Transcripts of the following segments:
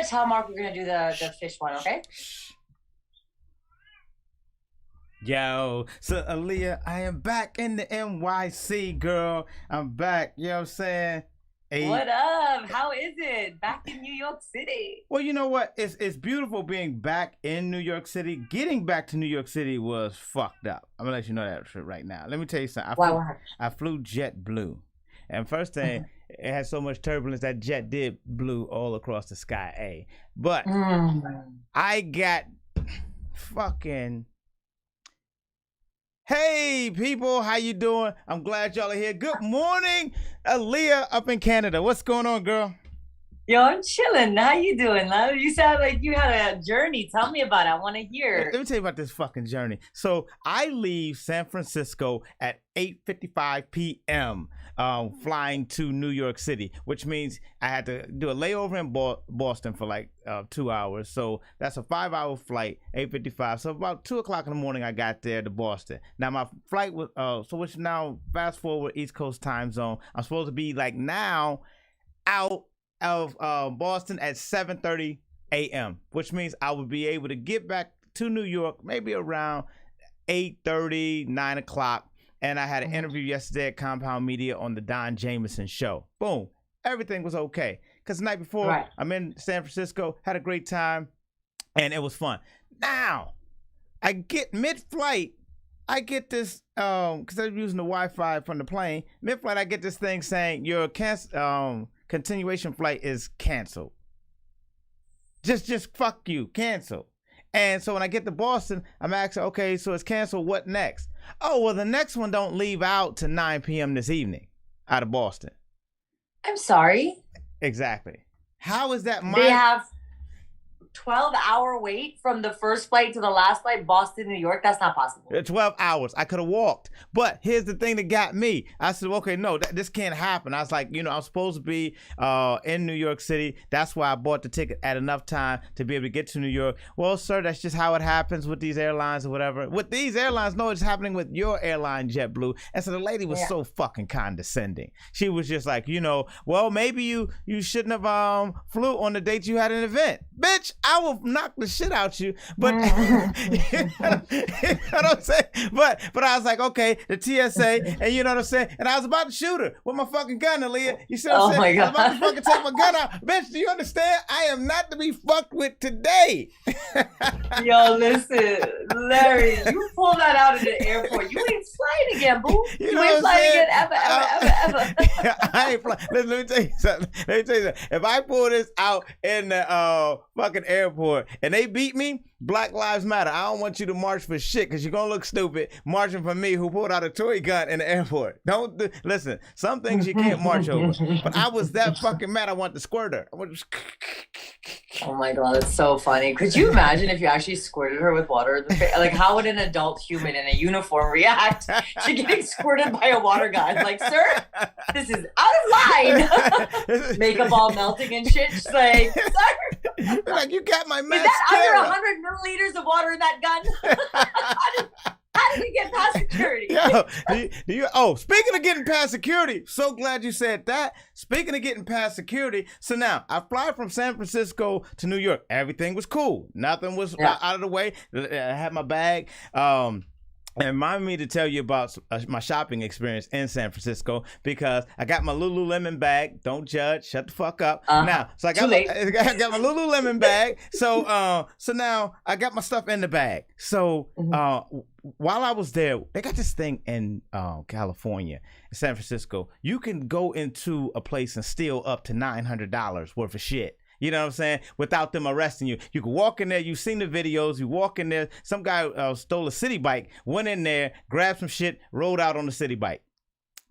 gonna tell Mark we're gonna do the fish one, okay? Yo, so Aaliyah, I am back in the NYC, girl. I'm back. You know what I'm saying? What up? How is it? Back in New York City. Well, you know what? It's beautiful being back in New York City. Getting back to New York City was fucked up. I'm gonna let you know that shit right now. Let me tell you something. I flew JetBlue, and first thing, it had so much turbulence that jet did blew all across the sky. But I got fucking. Hey people, how you doing? I'm glad y'all are here. Good morning, Aaliyah up in Canada. What's going on, girl? Yo, I'm chilling. How you doing, love? You sound like you had a journey. Tell me about it. I want to hear. Let me tell you about this fucking journey. So I leave San Francisco at 8:55 p.m. Flying to New York City, which means I had to do a layover in Boston for like 2 hours. So that's a 5-hour flight, 8:55. So about 2 o'clock in the morning, I got there to Boston. Now my flight was which now fast forward East Coast time zone. I'm supposed to be like now out of Boston at 7:30 a.m., which means I would be able to get back to New York maybe around 8:30, 9 o'clock. And I had an interview yesterday at Compound Media on the Don Jameson show. Boom. Everything was okay. Because the night before, I'm in San Francisco, had a great time, and it was fun. Now, I get mid-flight, I get this, because I'm using the Wi-Fi from the plane. Mid-flight, I get this thing saying your continuation flight is canceled. Just fuck you, cancel. And so when I get to Boston, I'm asking, okay, so it's canceled. What next? Oh, well, the next one don't leave out to 9 p.m. this evening out of Boston. I'm sorry. Exactly. How is that? They have 12-hour wait from the first flight to the last flight, Boston, New York. That's not possible. 12 hours. I could have walked. But here's the thing that got me. I said, okay, no, this can't happen. I was like, I'm supposed to be in New York City. That's why I bought the ticket at enough time to be able to get to New York. Well, sir, that's just how it happens with these airlines or whatever. With these airlines, no, it's happening with your airline, JetBlue. And so the lady was so fucking condescending. She was just like, well, maybe you shouldn't have flew on the date you had an event. Bitch, I will knock the shit out you, but you know what I'm saying? But I was like, okay, the TSA, and you know what I'm saying? And I was about to shoot her with my fucking gun, Aaliyah. You see what I'm saying? I was about to fucking take my gun out. Bitch, do you understand? I am not to be fucked with today. Yo, listen, Larry, you pull that out of the airport. You ain't flying again, boo. You ain't flying again ever. I ain't flying. Let me tell you something. If I pull this out in the fucking airport and they beat me, Black Lives Matter. I don't want you to march for shit because you're going to look stupid marching for me who pulled out a toy gun in the airport. Listen, some things you can't march over. But I was that fucking mad I wanted to squirt her. Oh my God, that's so funny. Could you imagine if you actually squirted her with water in the face? Like, how would an adult human in a uniform react to getting squirted by a water gun? Like, sir, this is out of line. Makeup all melting and shit. Just like, sir. Like, you got my mascara. Is that under 100 milliliters of water in that gun? How did you get past security? Yo, speaking of getting past security, so glad you said that. Speaking of getting past security, so now I fly from San Francisco to New York. Everything was cool. Nothing was out of the way. I had my bag. And remind me to tell you about my shopping experience in San Francisco because I got my Lululemon bag. Don't judge. Shut the fuck up. Now, so I got my Lululemon bag. So now I got my stuff in the bag. So while I was there, they got this thing in California, San Francisco. You can go into a place and steal up to $900 worth of shit. You know what I'm saying? Without them arresting you. You can walk in there. You've seen the videos. You walk in there. Some guy stole a city bike, went in there, grabbed some shit, rode out on the city bike.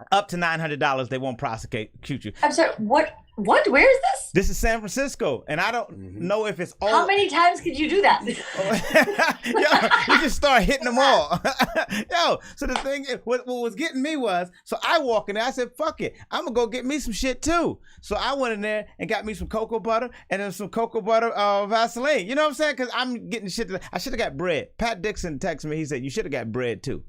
Up to $900, they won't prosecute you. I'm sorry, what? Where is this? This is San Francisco, and I don't know if it's all. How many times could you do that? Yo, you just start hitting them all. Yo, so the thing, what was getting me was, so I walk in there, I said, fuck it, I'm gonna go get me some shit too. So I went in there and got me some cocoa butter and then some cocoa butter Vaseline. You know what I'm saying? Because I'm getting shit. I should have got bread. Pat Dixon texted me, he said, you should have got bread too.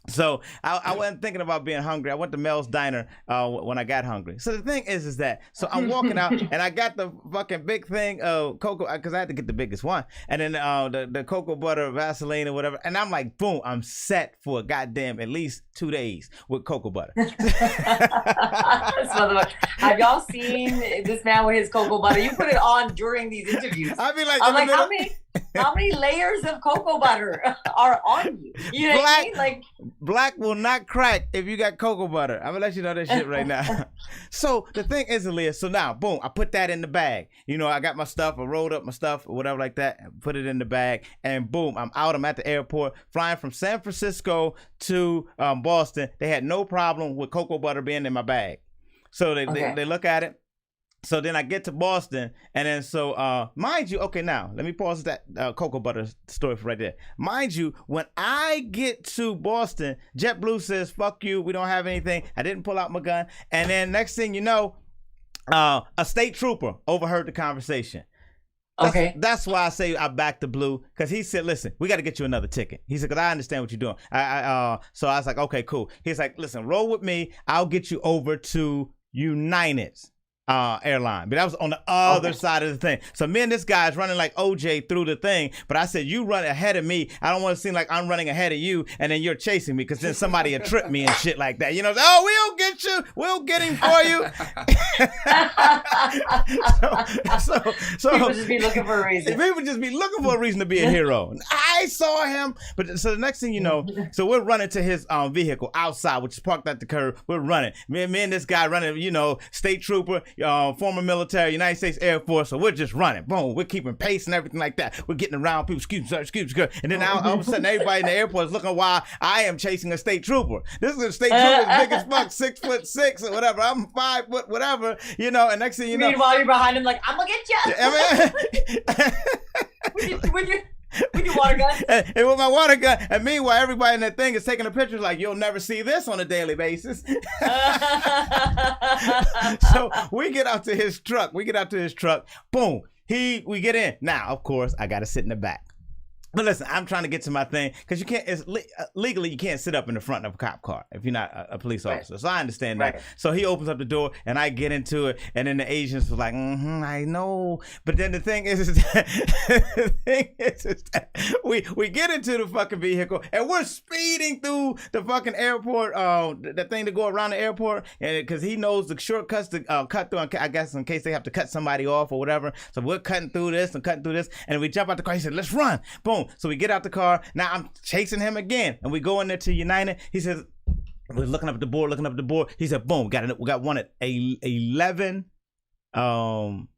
So I wasn't thinking about being hungry. I went to Mel's Diner when I got hungry. So the thing is that so I'm walking out and I got the fucking big thing of cocoa because I had to get the biggest one, and then the cocoa butter, Vaseline, or whatever. And I'm like, boom, I'm set for a goddamn at least 2 days with cocoa butter. Have y'all seen this man with his cocoa butter? You put it on during these interviews. I'd be like, I'm like, how many layers of cocoa butter are on you? You know what I mean? Like, black will not crack if you got cocoa butter. I'm gonna let you know that shit right now. So the thing is, Aaliyah, so now, boom, I put that in the bag. You know, I got my stuff, I rolled up my stuff or whatever like that, and put it in the bag, and boom, I'm out. I'm at the airport, flying from San Francisco to Boston. They had no problem with cocoa butter being in my bag. So they look at it. So then I get to Boston, and then so mind you, okay, now let me pause that cocoa butter story for right there. Mind you, when I get to Boston, JetBlue says, "Fuck you, we don't have anything." I didn't pull out my gun, and then next thing you know, a state trooper overheard the conversation. That's why I say I backed the Blue, because he said, "Listen, we got to get you another ticket." He said, "Because I understand what you're doing." So I was like, "Okay, cool." He's like, "Listen, roll with me. I'll get you over to United's airline." But that was on the other side of the thing. So me and this guy is running like OJ through the thing, but I said, "You run ahead of me. I don't want to seem like I'm running ahead of you and then you're chasing me, because then somebody will trip me and shit like that." You know, "Oh, we'll get you. We'll get him for you." so people just be looking for a reason. People just be looking for a reason to be a hero. I saw him. But so the next thing you know, so we're running to his vehicle outside, which is parked at the curb. We're running. Me and this guy running, you know, state trooper, former military, United States Air Force. So we're just running. Boom. We're keeping pace and everything like that. We're getting around people. Excuse me. And then all of a sudden, everybody in the airport is looking while I am chasing a state trooper. This is a state trooper big as fuck, 6'6" or whatever. I'm 5 foot, whatever, you know. And next thing you know, meanwhile you're behind him like, "I'm gonna get you." with your water gun. And with my water gun. And meanwhile, everybody in that thing is taking a picture like, "You'll never see this on a daily basis." So we get out to his truck. Boom. We get in. Now, of course, I got to sit in the back. But listen, I'm trying to get to my thing, because you can't, legally you can't sit up in the front of a cop car if you're not a police officer. So I understand that. So he opens up the door and I get into it, and then the agents was like, "I know." But then the thing is that we get into the fucking vehicle and we're speeding through the fucking airport, the thing to go around the airport, and because he knows the shortcuts to cut through, I guess, in case they have to cut somebody off or whatever. So we're cutting through this, and we jump out the car. He said, "Let's run." Boom. So we get out the car. Now I'm chasing him again, and we go in there to United. He says, we're looking up at the board. He said, "Boom, we got one at 11, 15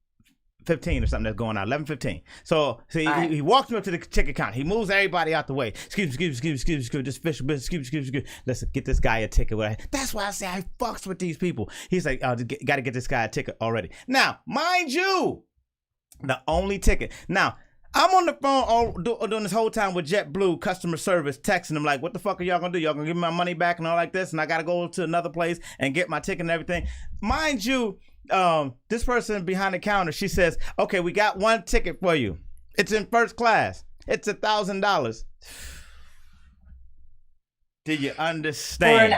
or something that's going on, 11:15. So he walks me up to the ticket counter. He moves everybody out the way. Excuse me, just official business. Excuse me. Listen, get this guy a ticket. That's why I say I fucks with these people. He's like, "Got to get this guy a ticket already." Now, mind you, the only ticket. Now, I'm on the phone doing this whole time with JetBlue customer service, texting them like, "What the fuck are y'all gonna do? Y'all gonna give me my money back and all like this? And I gotta go to another place and get my ticket and everything." Mind you, this person behind the counter, she says, "Okay, we got one ticket for you. It's in first class. It's $1,000. Do you understand? For an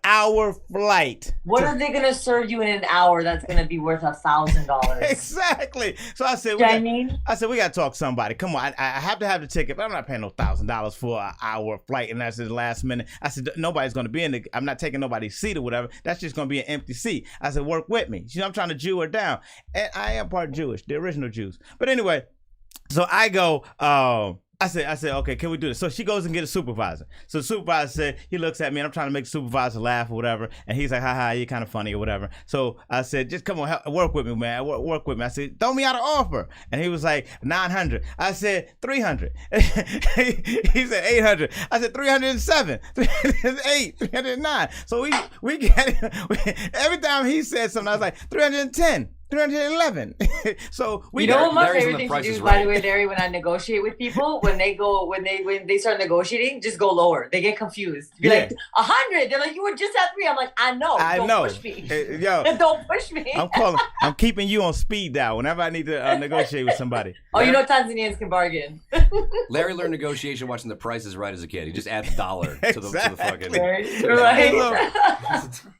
hour flight. What are they gonna serve you in an hour that's gonna be worth $1,000? Exactly. So I said, we gotta talk to somebody. Come on, I have to have the ticket, but I'm not paying no $1,000 for an hour flight, and that's the last minute. I said, nobody's gonna be in the. I'm not taking nobody's seat or whatever. That's just gonna be an empty seat. I said, work with me. You know, I'm trying to Jew her down, and I am part Jewish, the original Jews. But anyway, so I go. I said, "Okay, can we do this?" So she goes and get a supervisor. So the supervisor said, he looks at me, and I'm trying to make the supervisor laugh or whatever. And he's like, "Ha, you're kind of funny or whatever." So I said, "Just come on, work with me, man. Work with me." I said, "Throw me out an offer." And he was like, 900. I said, 300. He said, 800. I said, 307, 308, 309. So we get every time he said something, I was like, 310. $311. So we you know got, what my Larry's favorite on the thing to Price do is is, by Right. the way, Larry, when I negotiate with people, when they start negotiating, just go lower. They get confused. Be Yeah. like 100. They're like, you were just at 3. I'm like, I know. Don't push me. Yo, Don't push me. I'm keeping you on speed dial whenever I need to negotiate with somebody. Oh, you know Tanzanians can bargain. Larry learned negotiation watching The Price is Right as a kid. He just adds a dollar to the fucking. Right.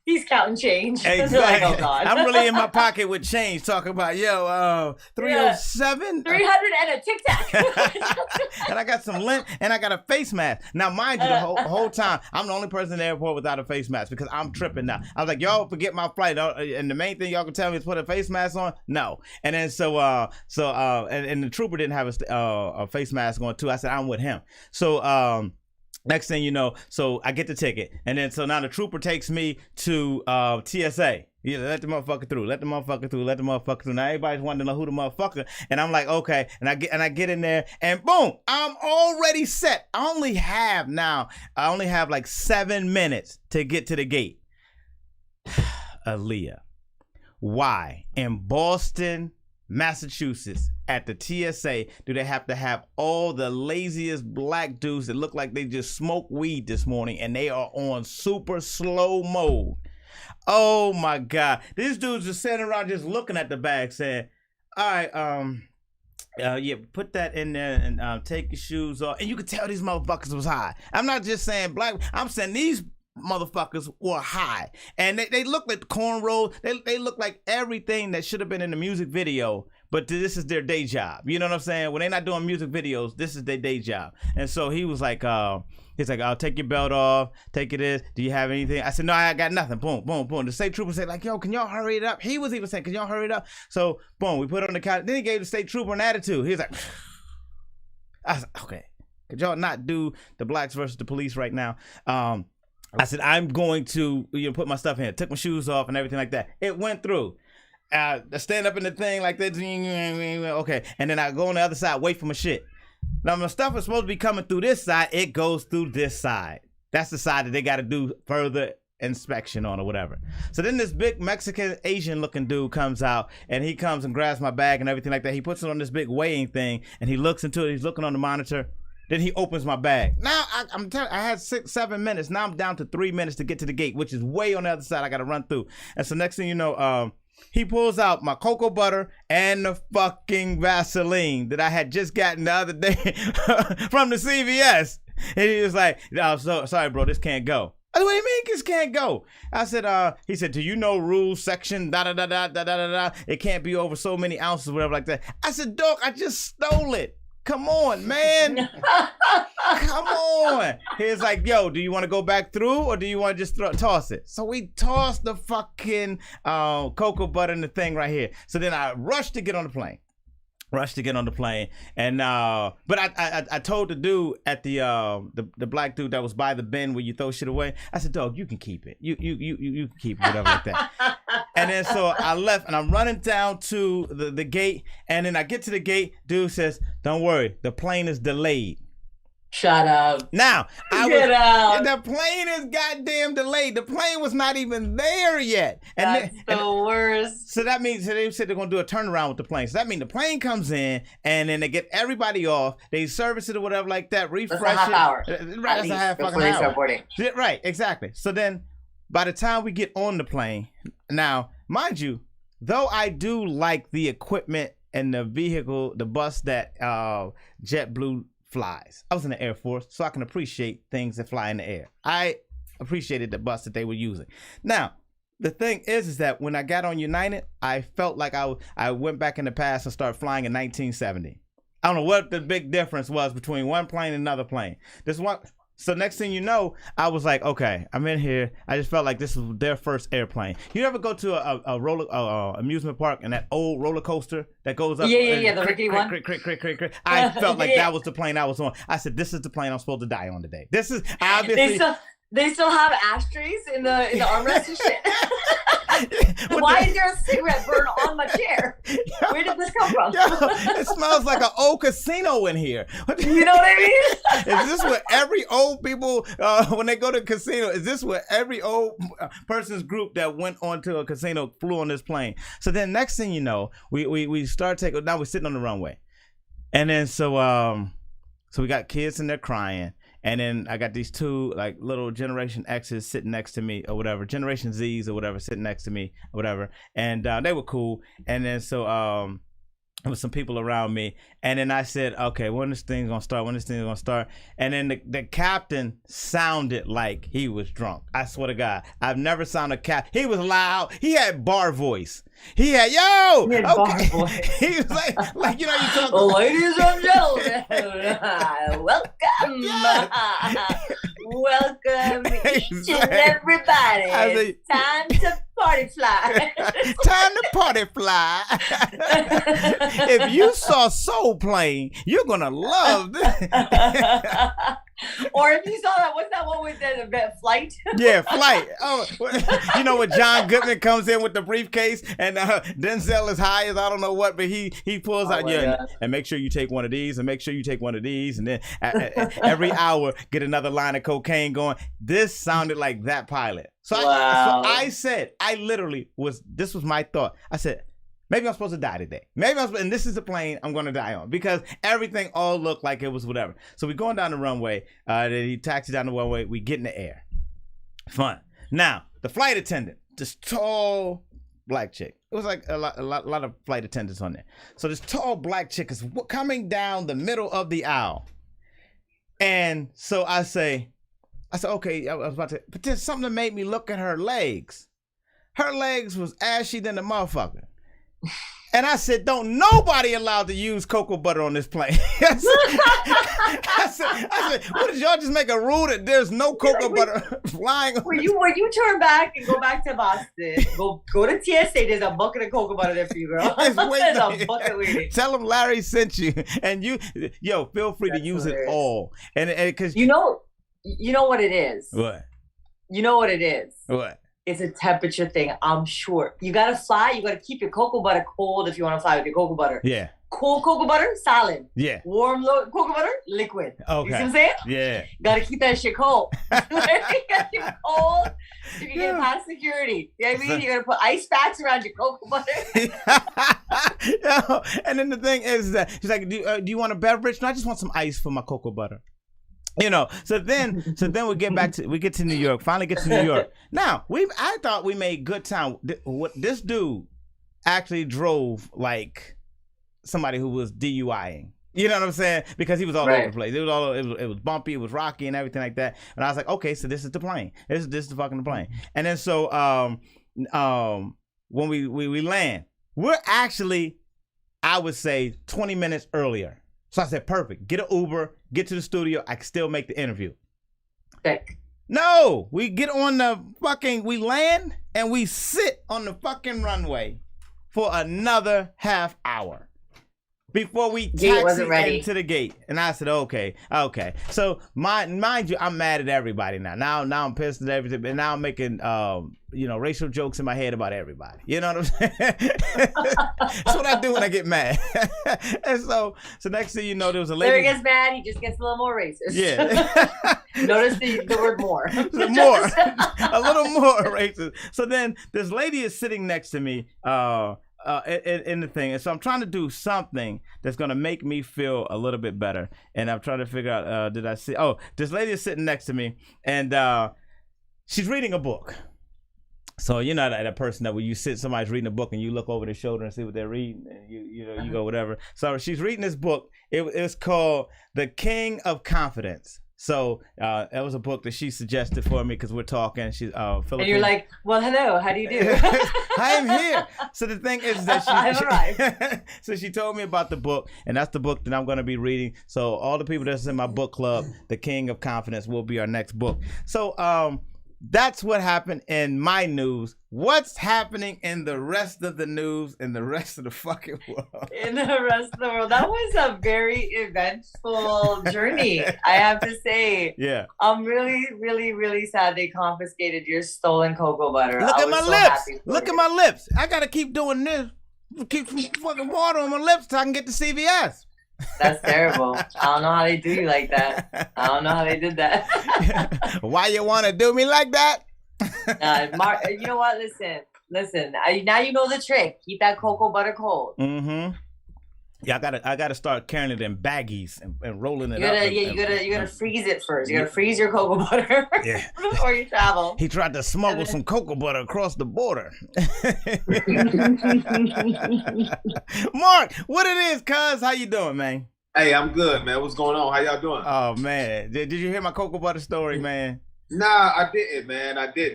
He's counting change. Exactly. Like, oh God. I'm really in my pocket with change talking about 307 300 and a Tic Tac. and I got some lint and I got a face mask. Now mind you, the whole time I'm the only person in the airport without a face mask because I'm tripping now. I was like, y'all forget my flight, and the main thing y'all can tell me is put a face mask on. No, and then and the trooper didn't have a face mask on too. I said I'm with him. So next thing you know, so I get the ticket, and then so now the trooper takes me to TSA. Yeah, let the motherfucker through. Let the motherfucker through. Let the motherfucker through. Now everybody's wanting to know who the motherfucker. And I'm like, okay. And I get in there, and boom, I'm already set. I only have like 7 minutes to get to the gate. Aaliyah, why in Boston, Massachusetts, at the TSA, do they have to have all the laziest black dudes that look like they just smoked weed this morning and they are on super slow mode? Oh my God. These dudes just sitting around just looking at the bag saying, all right, yeah, put that in there and take your shoes off. And you could tell these motherfuckers was high. I'm not just saying black, I'm saying these motherfuckers were high. And they look like cornrows. They look like everything that should have been in the music video, but this is their day job. You know what I'm saying? When they're not doing music videos, this is their day job. And so he was like, I'll take your belt off, take it in. Do you have anything? I said, no, I got nothing. Boom, boom, boom. The state trooper said, like, yo, can y'all hurry it up? He was even saying, can y'all hurry it up? So, boom, we put it on the couch. Then he gave the state trooper an attitude. He was like, I said, okay, could y'all not do the blacks versus the police right now? I said, I'm going to put my stuff in. Took my shoes off and everything like that. It went through. I stand up in the thing like that. Okay. And then I go on the other side, wait for my shit. Now, my stuff is supposed to be coming through this side. It goes through this side. That's the side that they got to do further inspection on or whatever. So then this big Mexican Asian looking dude comes out, and he comes and grabs my bag and everything like that. He puts it on this big weighing thing, and he looks into it. He's looking on the monitor. Then he opens my bag. Now I'm telling you, I had 6-7 minutes. Now I'm down to 3 minutes to get to the gate, which is way on the other side. I got to run through. And so next thing you know, he pulls out my cocoa butter and the fucking Vaseline that I had just gotten the other day from the CVS. And he was like, "Oh, so sorry, bro, this can't go." I said, "What do you mean this can't go?" I said, he said, "Do you know rules section da da da da da da da? It can't be over so many ounces, whatever like that." I said, "Dog, I just stole it. Come on, man. Come on." He's like, "Yo, do you want to go back through or do you want to just toss it?" So we tossed the fucking cocoa butter in the thing right here. So then I rushed to get on the plane. And but I told the dude at the black dude that was by the bin where you throw shit away. I said, "Dog, you can keep it. You can keep it, whatever like that." And then so I left and I'm running down to the gate, and then I get to the gate. Dude says, "Don't worry, the plane is delayed." Shut up. Now, Get out. the plane is goddamn delayed. The plane was not even there yet. That's the worst. So that means they said they're going to do a turnaround with the plane. So that means the plane comes in, and then they get everybody off. They service it or whatever like that, refresh That's a half it. hour. Right, that's a half fucking before they start hour. boarding. Yeah, right, exactly. So then by the time we get on the plane, now, mind you, though I do like the equipment and the vehicle, the bus that JetBlue flies. I was in the Air Force, so I can appreciate things that fly in the air. I appreciated the bus that they were using. Now, the thing is that when I got on United, I felt like I went back in the past and started flying in 1970. I don't know what the big difference was between one plane and another plane. This one. So next thing you know, I was like, okay, I'm in here. I just felt like this was their first airplane. You ever go to a roller amusement park and that old roller coaster that goes up? Yeah, the rickety one. I felt like that was the plane I was on. I said, this is the plane I'm supposed to die on today. This is obviously. They still have ashtrays in the armrest and shit. Why is there a cigarette burn on my chair? Where did this come from? It smells like an old casino in here. You know what I Is this what every old people when they go to a casino? Is this what every old person's group that went onto a casino flew on this plane? So then next thing you know, we start taking. Now we're sitting on the runway, and then so we got kids in there crying. And then I got these two like little Generation X's sitting next to me or whatever, Generation Z's or whatever sitting next to me or whatever. And they were cool. And then so there was some people around me. And then I said, okay, when this thing's gonna start? When this thing's gonna start? And then the captain sounded like he was drunk. I swear to God, I've never sounded he was loud. He had bar voice. He had bar voice. He was like you know you talk. Ladies and gentlemen, welcome, welcome each and everybody. It's time to party fly. Time to party fly. If you saw Soul Plane, you're gonna love this. Or if you saw that, what's that one with the Flight? Yeah, Flight. Oh, you know when John Goodman comes in with the briefcase and Denzel is high as I don't know what, but he pulls out and make sure you take one of these and make sure you take one of these, and then every hour get another line of cocaine going. This sounded like that pilot. So I said, this was my thought. I said, maybe I'm supposed to die today. And this is the plane I'm going to die on because everything all looked like it was whatever. So we're going down the runway. He taxied down the runway. We get in the air. Fun. Now, the flight attendant, this tall black chick. It was like a lot of flight attendants on there. So this tall black chick is coming down the middle of the aisle. And so I say, okay, I was about to, but there's something that made me look at her legs. Her legs was ashy than the motherfucker. And I said, don't nobody allowed to use cocoa butter on this plane. I said, what did y'all just make a rule that there's no cocoa butter flying? When you turn back and go back to Boston, go to TSA, there's a bucket of cocoa butter there for you, girl. There's a bucket waiting. Tell them Larry sent you. And feel free to use it all. And because you know what it is. What? You know what it is. What? It's a temperature thing, I'm sure. You gotta fly, you gotta keep your cocoa butter cold if you wanna fly with your cocoa butter. Yeah. Cold cocoa butter, solid. Yeah. Warm cocoa butter, liquid. Okay. You see what I'm saying? Yeah. Gotta keep that shit cold. You gotta keep it cold. You can get past security. You know what I mean? You gotta put ice packs around your cocoa butter. And then the thing is that she's like, do you want a beverage? No, I just want some ice for my cocoa butter. So then we get to New York. Finally get to New York. Now I thought we made good time. This dude actually drove like somebody who was DUIing. You know what I'm saying? Because he was all over the place. It was bumpy. It was rocky and everything like that. And I was like, okay, so this is the plane. This is the fucking plane. And then so when we land, we're actually, I would say 20 minutes earlier. So I said, perfect. Get an Uber, get to the studio. I can still make the interview. Sick. No, we get on we land and we sit on the fucking runway for another half hour before we taxi into the gate. And I said, okay. So mind you, I'm mad at everybody now. Now I'm pissed at everything. And now I'm making racial jokes in my head about everybody. You know what I'm saying? That's what I do when I get mad. And so next thing you know, there was a lady. When he gets mad, he just gets a little more racist. Yeah. Notice the word more. A little more racist. So then this lady is sitting next to me in the thing. And so I'm trying to do something that's going to make me feel a little bit better. And I'm trying to figure out, this lady is sitting next to me and she's reading a book. So you know that person that when you sit, somebody's reading a book and you look over their shoulder and see what they're reading, and you go whatever. So she's reading this book. It's called The King of Confidence. So that was a book that she suggested for me because we're talking. She's Philippine. And you're like, well, hello, how do you do? I am here. So the thing is that I've arrived. So she told me about the book, and that's the book that I'm going to be reading. So all the people that's in my book club, The King of Confidence, will be our next book. So that's what happened in my news. What's happening in the rest of the news in the rest of the fucking world? In the rest of the world. That was a very eventful journey, I have to say. Yeah. I'm really, really, really sad they confiscated your stolen cocoa butter. Look at my lips. Look at my lips. I got to keep doing this. Keep some fucking water on my lips so I can get to CVS. That's terrible. I don't know how they do you like that. I don't know how they did that. Why you want to do me like that? Mark, you know what? Listen. Now you know the trick. Keep that cocoa butter cold. Mm-hmm. Yeah, I gotta start carrying it in baggies and rolling it up. You gotta freeze it first. You gotta freeze your cocoa butter before you travel. He tried to smuggle some cocoa butter across the border. Mark, what it is, cuz? How you doing, man? Hey, I'm good, man. What's going on? How y'all doing? Oh man, did you hear my cocoa butter story, man? Nah, I didn't,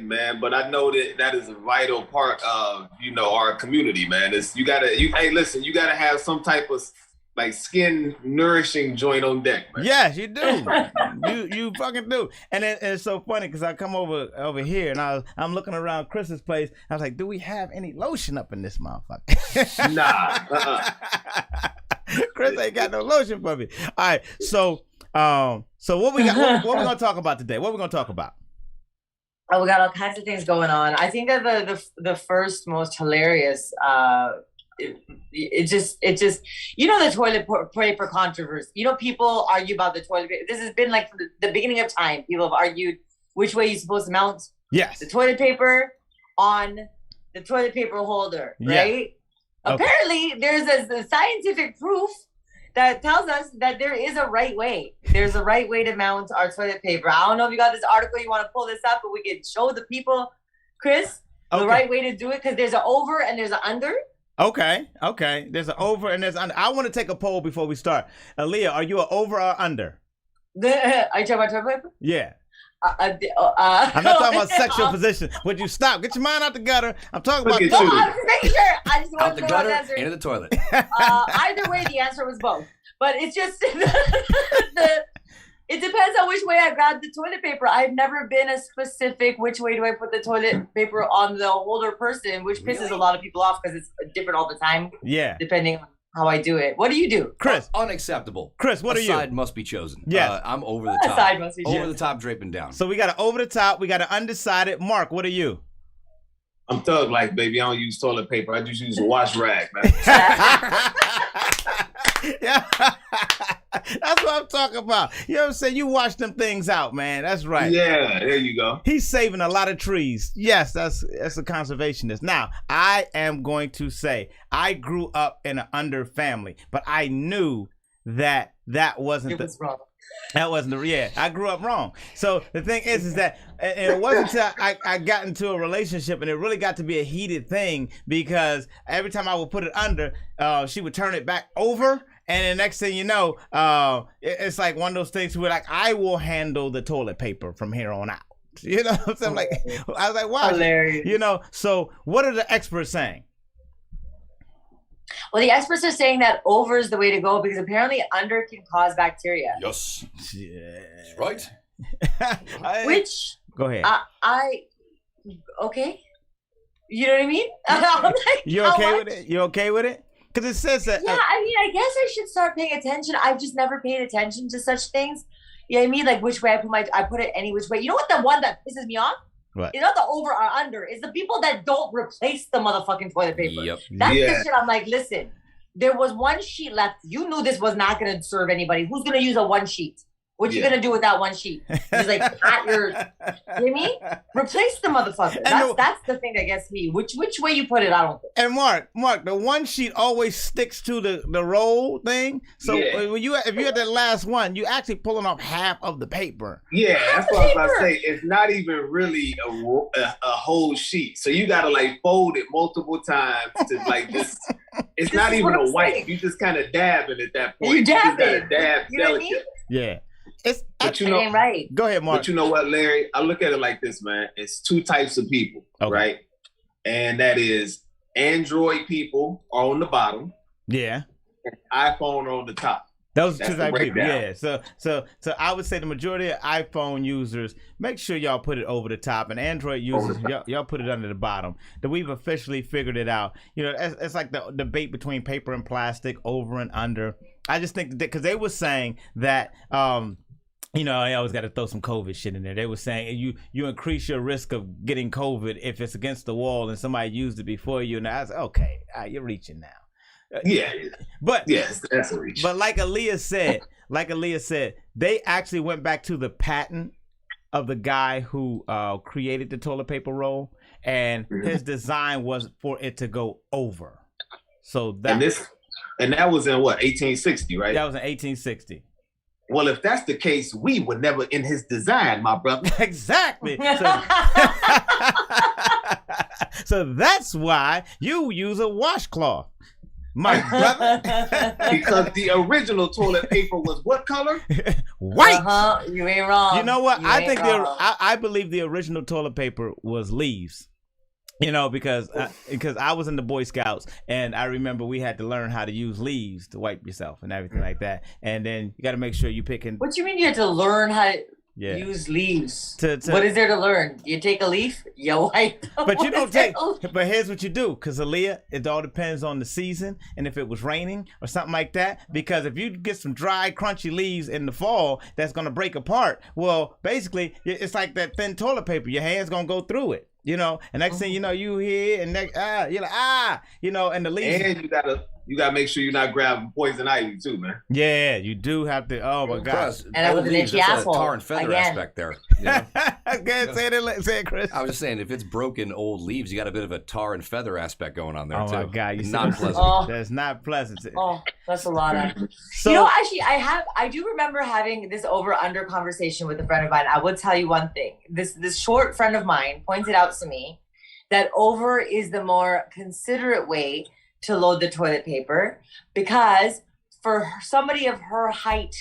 man. But I know that is a vital part of, our community, man. You gotta have some type of like skin nourishing joint on deck, man. Yes, you do. you fucking do. And it's so funny because I come over here and I'm looking around Chris's place. I was like, do we have any lotion up in this motherfucker? Nah. Chris ain't got no lotion for me. All right, so what we got? What we gonna talk about today? What we gonna talk about? Oh, we got all kinds of things going on. I think that the first most hilarious, it just the toilet paper controversy. People argue about the toilet paper. This has been like from the beginning of time. People have argued which way you're supposed to mount the toilet paper on the toilet paper holder, right? Okay. Apparently, there's a scientific proof that tells us that there is a right way. There's a right way to mount our toilet paper. I don't know if you got this article, you want to pull this up, but we can show the people, Chris, the right way to do it, because there's an over and there's an under. Okay. There's an over and there's under. I want to take a poll before we start. Aaliyah, are you an over or under? Are you talking about toilet paper? Yeah. I'm not talking about sexual position. Would you stop? Get your mind out the gutter. I'm talking about. I'm just making sure. I just out the gutter, into the toilet. Either way, the answer was both. But it's just it depends on which way I grab the toilet paper. I've never been a specific which way do I put the toilet paper on the holder person, which pisses a lot of people off because it's different all the time. Yeah. Depending on how I do it. What do you do? Chris. Unacceptable. Chris, what are you? A side must be chosen. Yes. I'm over the top. A side must be chosen. Over the top, draping down. So we got an over the top. We got an undecided. Mark, what are you? I'm thug like, baby. I don't use toilet paper. I just use a wash rag, man. Yeah. That's what I'm talking about. You know what I'm saying? You wash them things out, man. That's right. Yeah, there you go. He's saving a lot of trees. Yes, that's a conservationist. Now, I am going to say I grew up in an under family, but I knew that wasn't wrong. That wasn't I grew up wrong. So the thing is that it wasn't until I got into a relationship and it really got to be a heated thing because every time I would put it under, she would turn it back over. And the next thing you know, it's like one of those things where like I will handle the toilet paper from here on out. You know what I'm saying? Like I was like, wow. Hilarious. So what are the experts saying? Well, the experts are saying that over is the way to go because apparently under can cause bacteria. Yes. Yeah. Right. Which go ahead. Okay. You know what I mean? I'm like, you okay with it? You okay with it? Because it says that. Yeah, I guess I should start paying attention. I've just never paid attention to such things. You know what I mean? Like which way I put it any which way. You know what the one that pisses me off? What? It's not the over or under. It's the people that don't replace the motherfucking toilet paper. Yep. That's the shit. I'm like, listen, there was one sheet left. You knew this was not going to serve anybody. Who's going to use a one sheet? What you gonna do with that one sheet? He's like, pat your, you know what I mean? Replace the motherfucker. That's the thing that gets me. Which way you put it, I don't think. And Mark, the one sheet always sticks to the roll thing. So when if you had that last one, you actually pulling off half of the paper. Yeah, that's what I was about to say. It's not even really a whole sheet. So you gotta like fold it multiple times to like just. It's not even a wipe. You just kind of dab it at that point. You dab it. Dab you know what I mean? Yeah. But you know, ain't right. Go ahead, Mark. But you know what, Larry? I look at it like this, man. It's two types of people, right? And that is Android people are on the bottom. Yeah. And iPhone are on the top. Those two types of people. Yeah. So I would say the majority of iPhone users, make sure y'all put it over the top, and Android users, y'all put it under the bottom. That we've officially figured it out. You know, it's like the debate between paper and plastic, over and under. I just think that because they were saying that you know, I always got to throw some COVID shit in there. They were saying you increase your risk of getting COVID if it's against the wall and somebody used it before you. And I was like, okay, you're reaching now. Yeah. But Yes, that's a reach. but like Aaliyah said, they actually went back to the patent of the guy who created the toilet paper roll, and his design was for it to go over. So that and that was in what, 1860, right? That was in 1860. Well, if that's the case, we were never in his design, my brother. Exactly. So that's why you use a washcloth, my brother. Because the original toilet paper was what color? White. You ain't wrong. You know what? You I ain't think wrong. I believe the original toilet paper was leaves. You know, because I was in the Boy Scouts, and I remember we had to learn how to use leaves to wipe yourself and everything like that. And then you got to make sure you picking. What do you mean you had to learn how to use leaves? What is there to learn? You take a leaf, you wipe. But you don't take. But here's what you do, because Aaliyah, it all depends on the season and if it was raining or something like that. Because if you get some dry, crunchy leaves in the fall, that's gonna break apart. Well, basically, it's like that thin toilet paper. Your hand's gonna go through it. You know, and next thing you know, you here, and next, you're like, you know, and the leaves. And you gotta make sure you're not grabbing poison ivy too, man. Yeah, you do have to. Oh my gosh! And I was an itchy asshole. Tar and feather aspect there. You know? Say it, Chris. I was just saying, if it's broken old leaves, you got a bit of a tar and feather aspect going on there too. Oh my God, you not pleasant. Oh. That's not pleasant. Oh, that's a lot of. So, you know, actually, I do remember having this over/under conversation with a friend of mine. I will tell you one thing. This short friend of mine pointed out to me that over is the more considerate way to load the toilet paper, because for somebody of her height,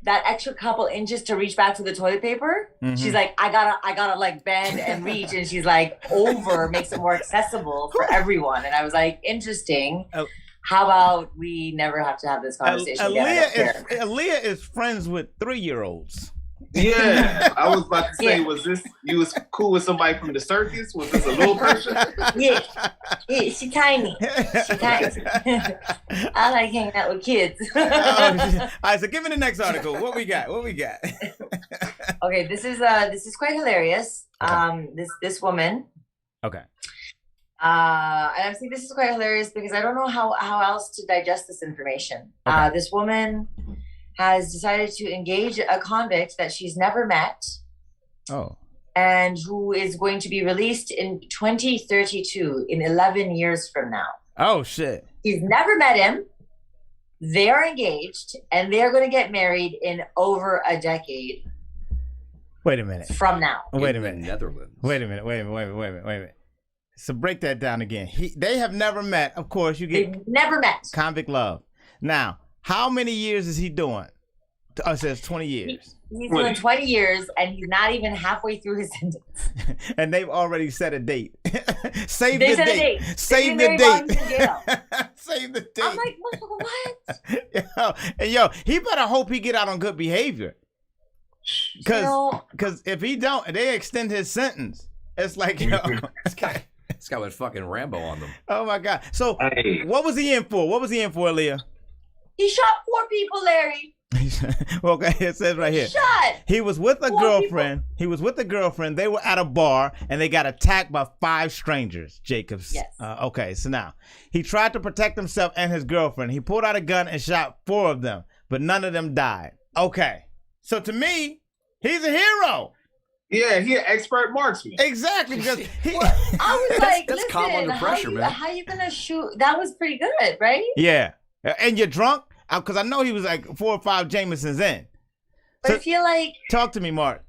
that extra couple inches to reach back to the toilet paper, she's like, I gotta like bend and reach, and she's like, over makes it more accessible for everyone. And I was like, interesting. How about we never have to have this conversation again? Aaliyah is friends with 3-year-olds. Yeah, I was about to say, was you was cool with somebody from the circus? Was this a little person? Yeah, she tiny. She tiny. I like hanging out with kids. All right, so give me the next article. What we got? Okay, this is quite hilarious. This woman. Okay. And I think this is quite hilarious because I don't know how else to digest this information. Okay. This woman has decided to engage a convict that she's never met. Oh. And who is going to be released in 2032, in 11 years from now. Oh, shit. She's never met him. They're engaged, and they're going to get married in over a decade. Wait a minute. From now. Wait a minute. Netherlands. Wait a minute. So break that down again. They have never met. Of course, you get. They've never met. Convict love. Now, how many years is he doing? It says 20 years. He's doing 20 years, and he's not even halfway through his sentence. And they've already set a date. Save They the set a date. date. Save They've the been date. very long in jail. Save the date. I'm like, what? Yo, he better hope he get out on good behavior. Because if he don't, they extend his sentence. It's like, yo. This guy went fucking Rambo on them. Oh my God. So what was he in for? Aaliyah? He shot 4 people, Larry. Okay, it says right here. He was with a girlfriend. He was with a girlfriend. They were at a bar and they got attacked by 5 strangers. Jacobs. Yes. Okay, so now he tried to protect himself and his girlfriend. He pulled out a gun and shot 4 of them, but none of them died. Okay, so to me, he's a hero. Yeah, he an expert marksman. Exactly, because I was like, that's listen, calm under pressure, man. How you gonna shoot? That was pretty good, right? Yeah, and you're drunk. Because I know he was like 4 or 5 Jamesons in. But I feel like... Talk to me, Mark.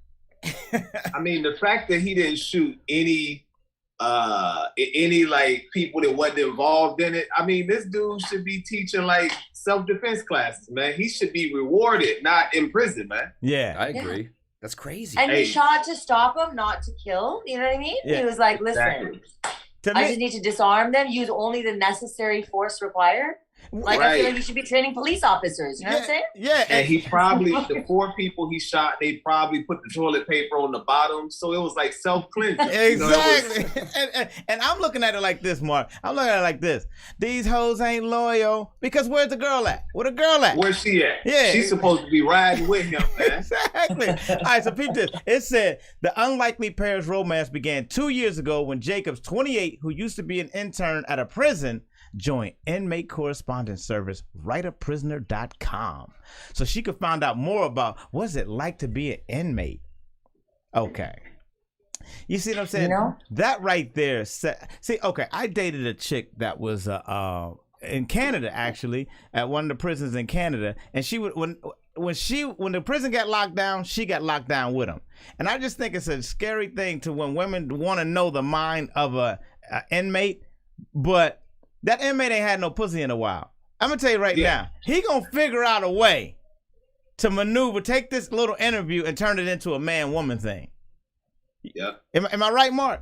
I mean, the fact that he didn't shoot any like people that wasn't involved in it. I mean, this dude should be teaching like self-defense classes, man. He should be rewarded, not in prison, man. Yeah. I agree. Yeah. That's crazy. And he shot to stop him, not to kill. You know what I mean? Yeah. He was like, listen, I just need to disarm them, use only the necessary force required. Like, I feel like you should be training police officers. You know what I'm saying? Yeah. And he probably, the 4 people he shot, they probably put the toilet paper on the bottom. So it was like self-cleansing. Exactly. And I'm looking at it like this, Mark. I'm looking at it like this. These hoes ain't loyal. Because where's the girl at? Where the girl at? Where's she at? Yeah. She's supposed to be riding with him, man. Exactly. All right, so peep this. It said, the unlikely pair's romance began 2 years ago when Jacobs, 28, who used to be an intern at a prison, join inmate correspondence service writeaprisoner.com so she could find out more about what's it like to be an inmate. Okay. You see what I'm saying? That right there. See, okay, I dated a chick that was in Canada, actually, at one of the prisons in Canada, and she would when the prison got locked down, she got locked down with him. And I just think it's a scary thing to when women want to know the mind of a inmate, but that inmate ain't had no pussy in a while. I'm gonna tell you right now, he gonna figure out a way to maneuver, take this little interview and turn it into a man-woman thing. Yeah. Am I right, Mark?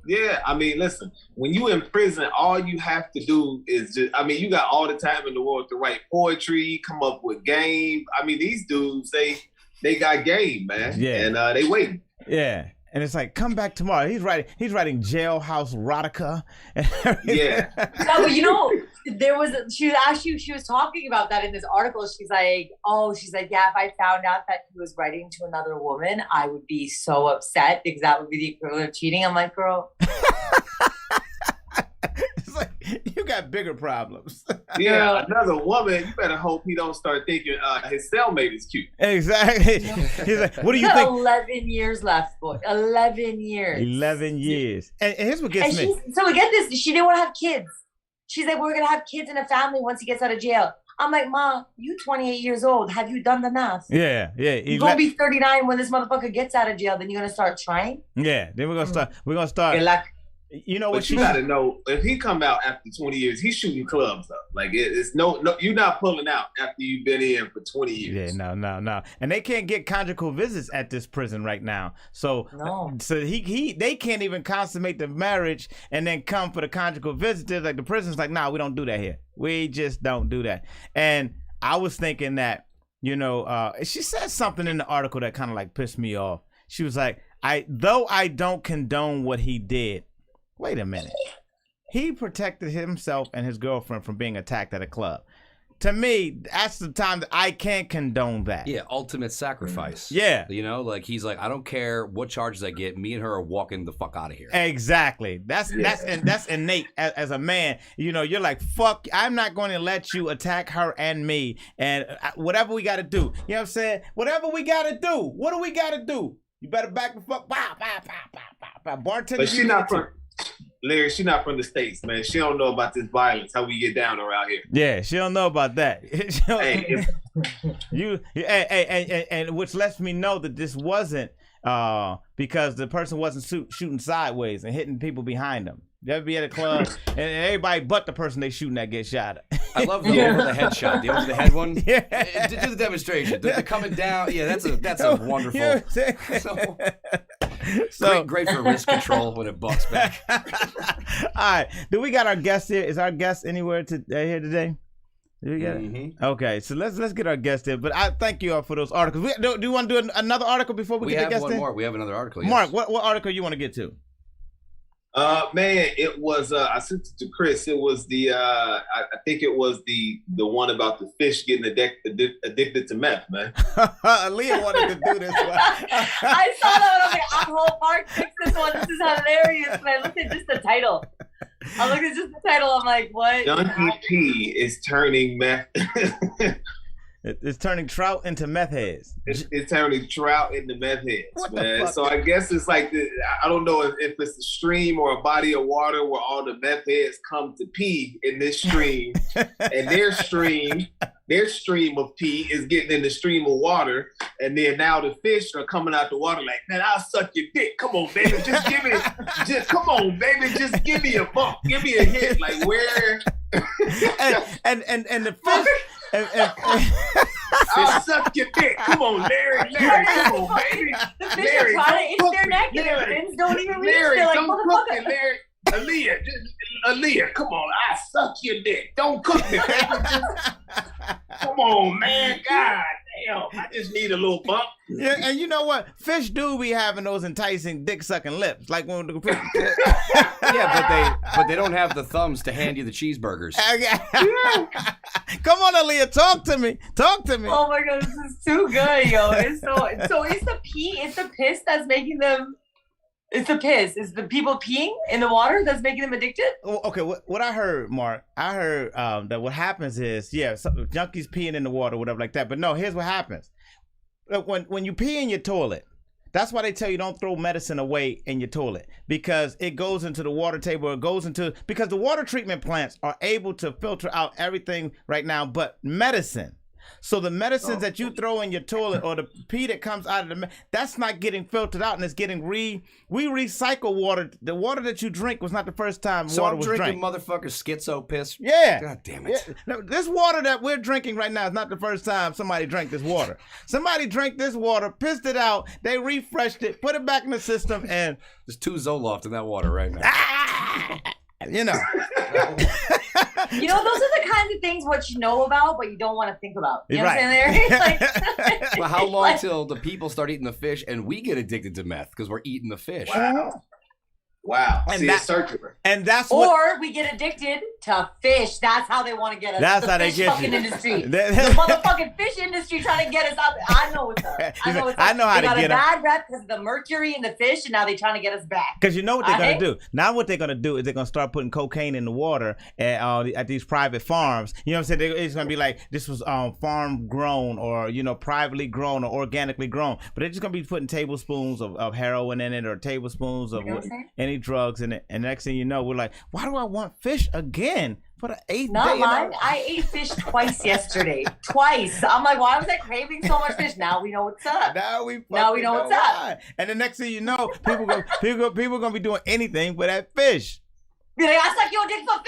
Yeah, I mean, listen, when you in prison, all you have to do is just, I mean, you got all the time in the world to write poetry, come up with game. I mean, these dudes, they got game, man. Yeah. And they waiting. Yeah. And it's like, come back tomorrow. He's writing jailhouse erotica. Yeah. No, but she was talking about that in this article. She's like, yeah, if I found out that he was writing to another woman, I would be so upset because that would be the equivalent of cheating. I'm like, girl. It's like, you got bigger problems. Yeah, another woman, you better hope he don't start thinking his cellmate is cute. Exactly. He's like, what do you think? 11 years left, boy. 11 years. 11 years. And here's what gets me. So we get this. She didn't want to have kids. She's like, we're going to have kids in a family once he gets out of jail. I'm like, Ma, you 28 years old. Have you done the math? Yeah. You're going to be 39 when this motherfucker gets out of jail. Then you're going to start trying? Yeah. Then we're going to start. Good luck. You know what? You got to know, if he come out after 20 years, he's shooting clubs up. Like, it's no, you're not pulling out after you've been in for 20 years. Yeah, no. And they can't get conjugal visits at this prison right now. So they can't even consummate the marriage and then come for the conjugal visitors. Like, the prison's like, nah, we don't do that here. We just don't do that. And I was thinking that, she said something in the article that kind of like pissed me off. She was like, though I don't condone what he did. Wait a minute. He protected himself and his girlfriend from being attacked at a club. To me, that's the time that I can't condone that. Yeah, ultimate sacrifice. Yeah. Like he's like, I don't care what charges I get. Me and her are walking the fuck out of here. Exactly. That's innate as a man. You're like, fuck, I'm not going to let you attack her and me. And whatever we got to do. You know what I'm saying? Whatever we got to do. What do we got to do? You better back the fuck. Bartender. But she's not from... Larry, she not from the States, man. She don't know about this violence, how we get down around here. Yeah, she don't know about that. And which lets me know that this wasn't because the person wasn't shooting sideways and hitting people behind them. You ever be at a club and everybody but the person they shooting at gets shot? I love the over the head shot, the over the head one. Yeah, do the demonstration. The coming down. Yeah, that's a wonderful. So great for wrist control when it bucks back. All right, do we got our guest here? Is our guest anywhere here today? Do we get it? Okay, so let's get our guest here. But I thank you all for those articles. Do you want to do another article before we get the guest in? We have one more. We have another article. Yes. Mark, what article you want to get to? Man, it was I sent it to Chris. It was the I think it was the one about the fish getting addicted to meth, man. Leah wanted to do this one. I saw that one. I was like, I hope Mark fixed this one. This is hilarious. And I looked at just the title. I'm like, what? Donkey P is turning meth. It's turning trout into meth heads. It's turning trout into meth heads, man. So I guess it's like, I don't know if it's a stream or a body of water where all the meth heads come to pee in this stream. And their stream of pee is getting in the stream of water. And then now the fish are coming out the water like, man, I'll suck your dick. Come on, baby. Just give me, come on, baby. Just give me a bump. Give me a hit. Like, where? and the fish... I'll suck your dick. Come on, Larry. Come on, baby. The fish are trying to itch their neck and their fins don't even reach. Larry, They're like, don't cook me, Larry. Aaliyah, come on. I suck your dick. Don't cook me, baby. Come on, man. God damn. I just need a little bump. Yeah, and you know what? Fish do be having those enticing dick-sucking lips. Like when the Yeah, but they don't have the thumbs to hand you the cheeseburgers. Come on, Aaliyah, talk to me. Oh my god, this is too good, yo. It's the pee, it's the piss that's making them It's the piss. It's the people peeing in the water that's making them addicted. Okay, what I heard, Mark, I heard that what happens is, junkies peeing in the water, whatever like that. But no, here's what happens. When you pee in your toilet, that's why they tell you don't throw medicine away in your toilet, because it goes into the water table. Because the water treatment plants are able to filter out everything right now but medicine. So the medicines that you throw in your toilet or the pee that comes out of that's not getting filtered out, and it's getting we recycle water. The water that you drink was not the first time water was drank. So I'm drinking motherfucking schizo piss? Yeah. God damn it. Yeah. No, this water that we're drinking right now is not the first time somebody drank this water. Somebody drank this water, pissed it out, they refreshed it, put it back in the system, and... There's 2 Zoloft in that water right now. You know. You know, those are the kinds of things what you know about, but you don't want to think about. You know what I'm saying? Like, well, how long till the people start eating the fish and we get addicted to meth because we're eating the fish? Wow. And See, it's circular. And that's or we get addicted to fish. That's how they want to get us. That's how they fish get fucking you. industry. The motherfucking fish industry trying to get us out. I know what's up. I know how to get them. They got a bad rep because of the mercury in the fish, and now they're trying to get us back. Because you know what they're going to do? Now what they're going to do is they're going to start putting cocaine in the water at these private farms. You know what I'm saying? It's going to be like, this was farm grown or, privately grown or organically grown. But they're just going to be putting tablespoons of heroin in it or tablespoons of any drugs in it. And next thing you know, we're like, why do I want fish again for the 8th day? Not mine. I ate fish twice yesterday. Twice. I'm like, why was I craving so much fish? Now we know what's up. Now we know what's up. And the next thing you know, people gonna be doing anything for that fish. Be like, I suck your dick for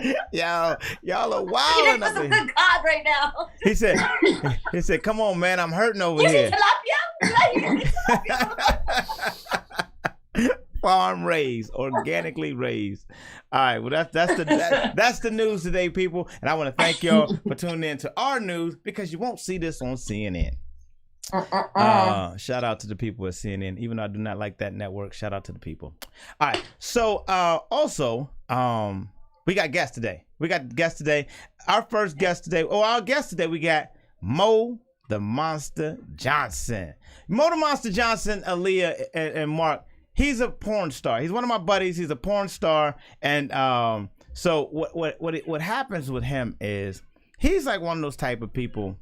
fish. Y'all are wild. That's a good God right now. He said, come on, man, I'm hurting over here. Farm raised, organically raised. All right, well that's the news today, people, and I want to thank y'all for tuning in to our news, because you won't see this on CNN. Shout out to the people at CNN, even though I do not like that network. Shout out to the people. All right, so also we got guests today. Our first guest today. Our guest today, we got Mo the Monster Johnson. Mo the Monster Johnson, Aaliyah and Mark. He's a porn star. He's one of my buddies. He's a porn star, and so what happens with him is he's like one of those type of people.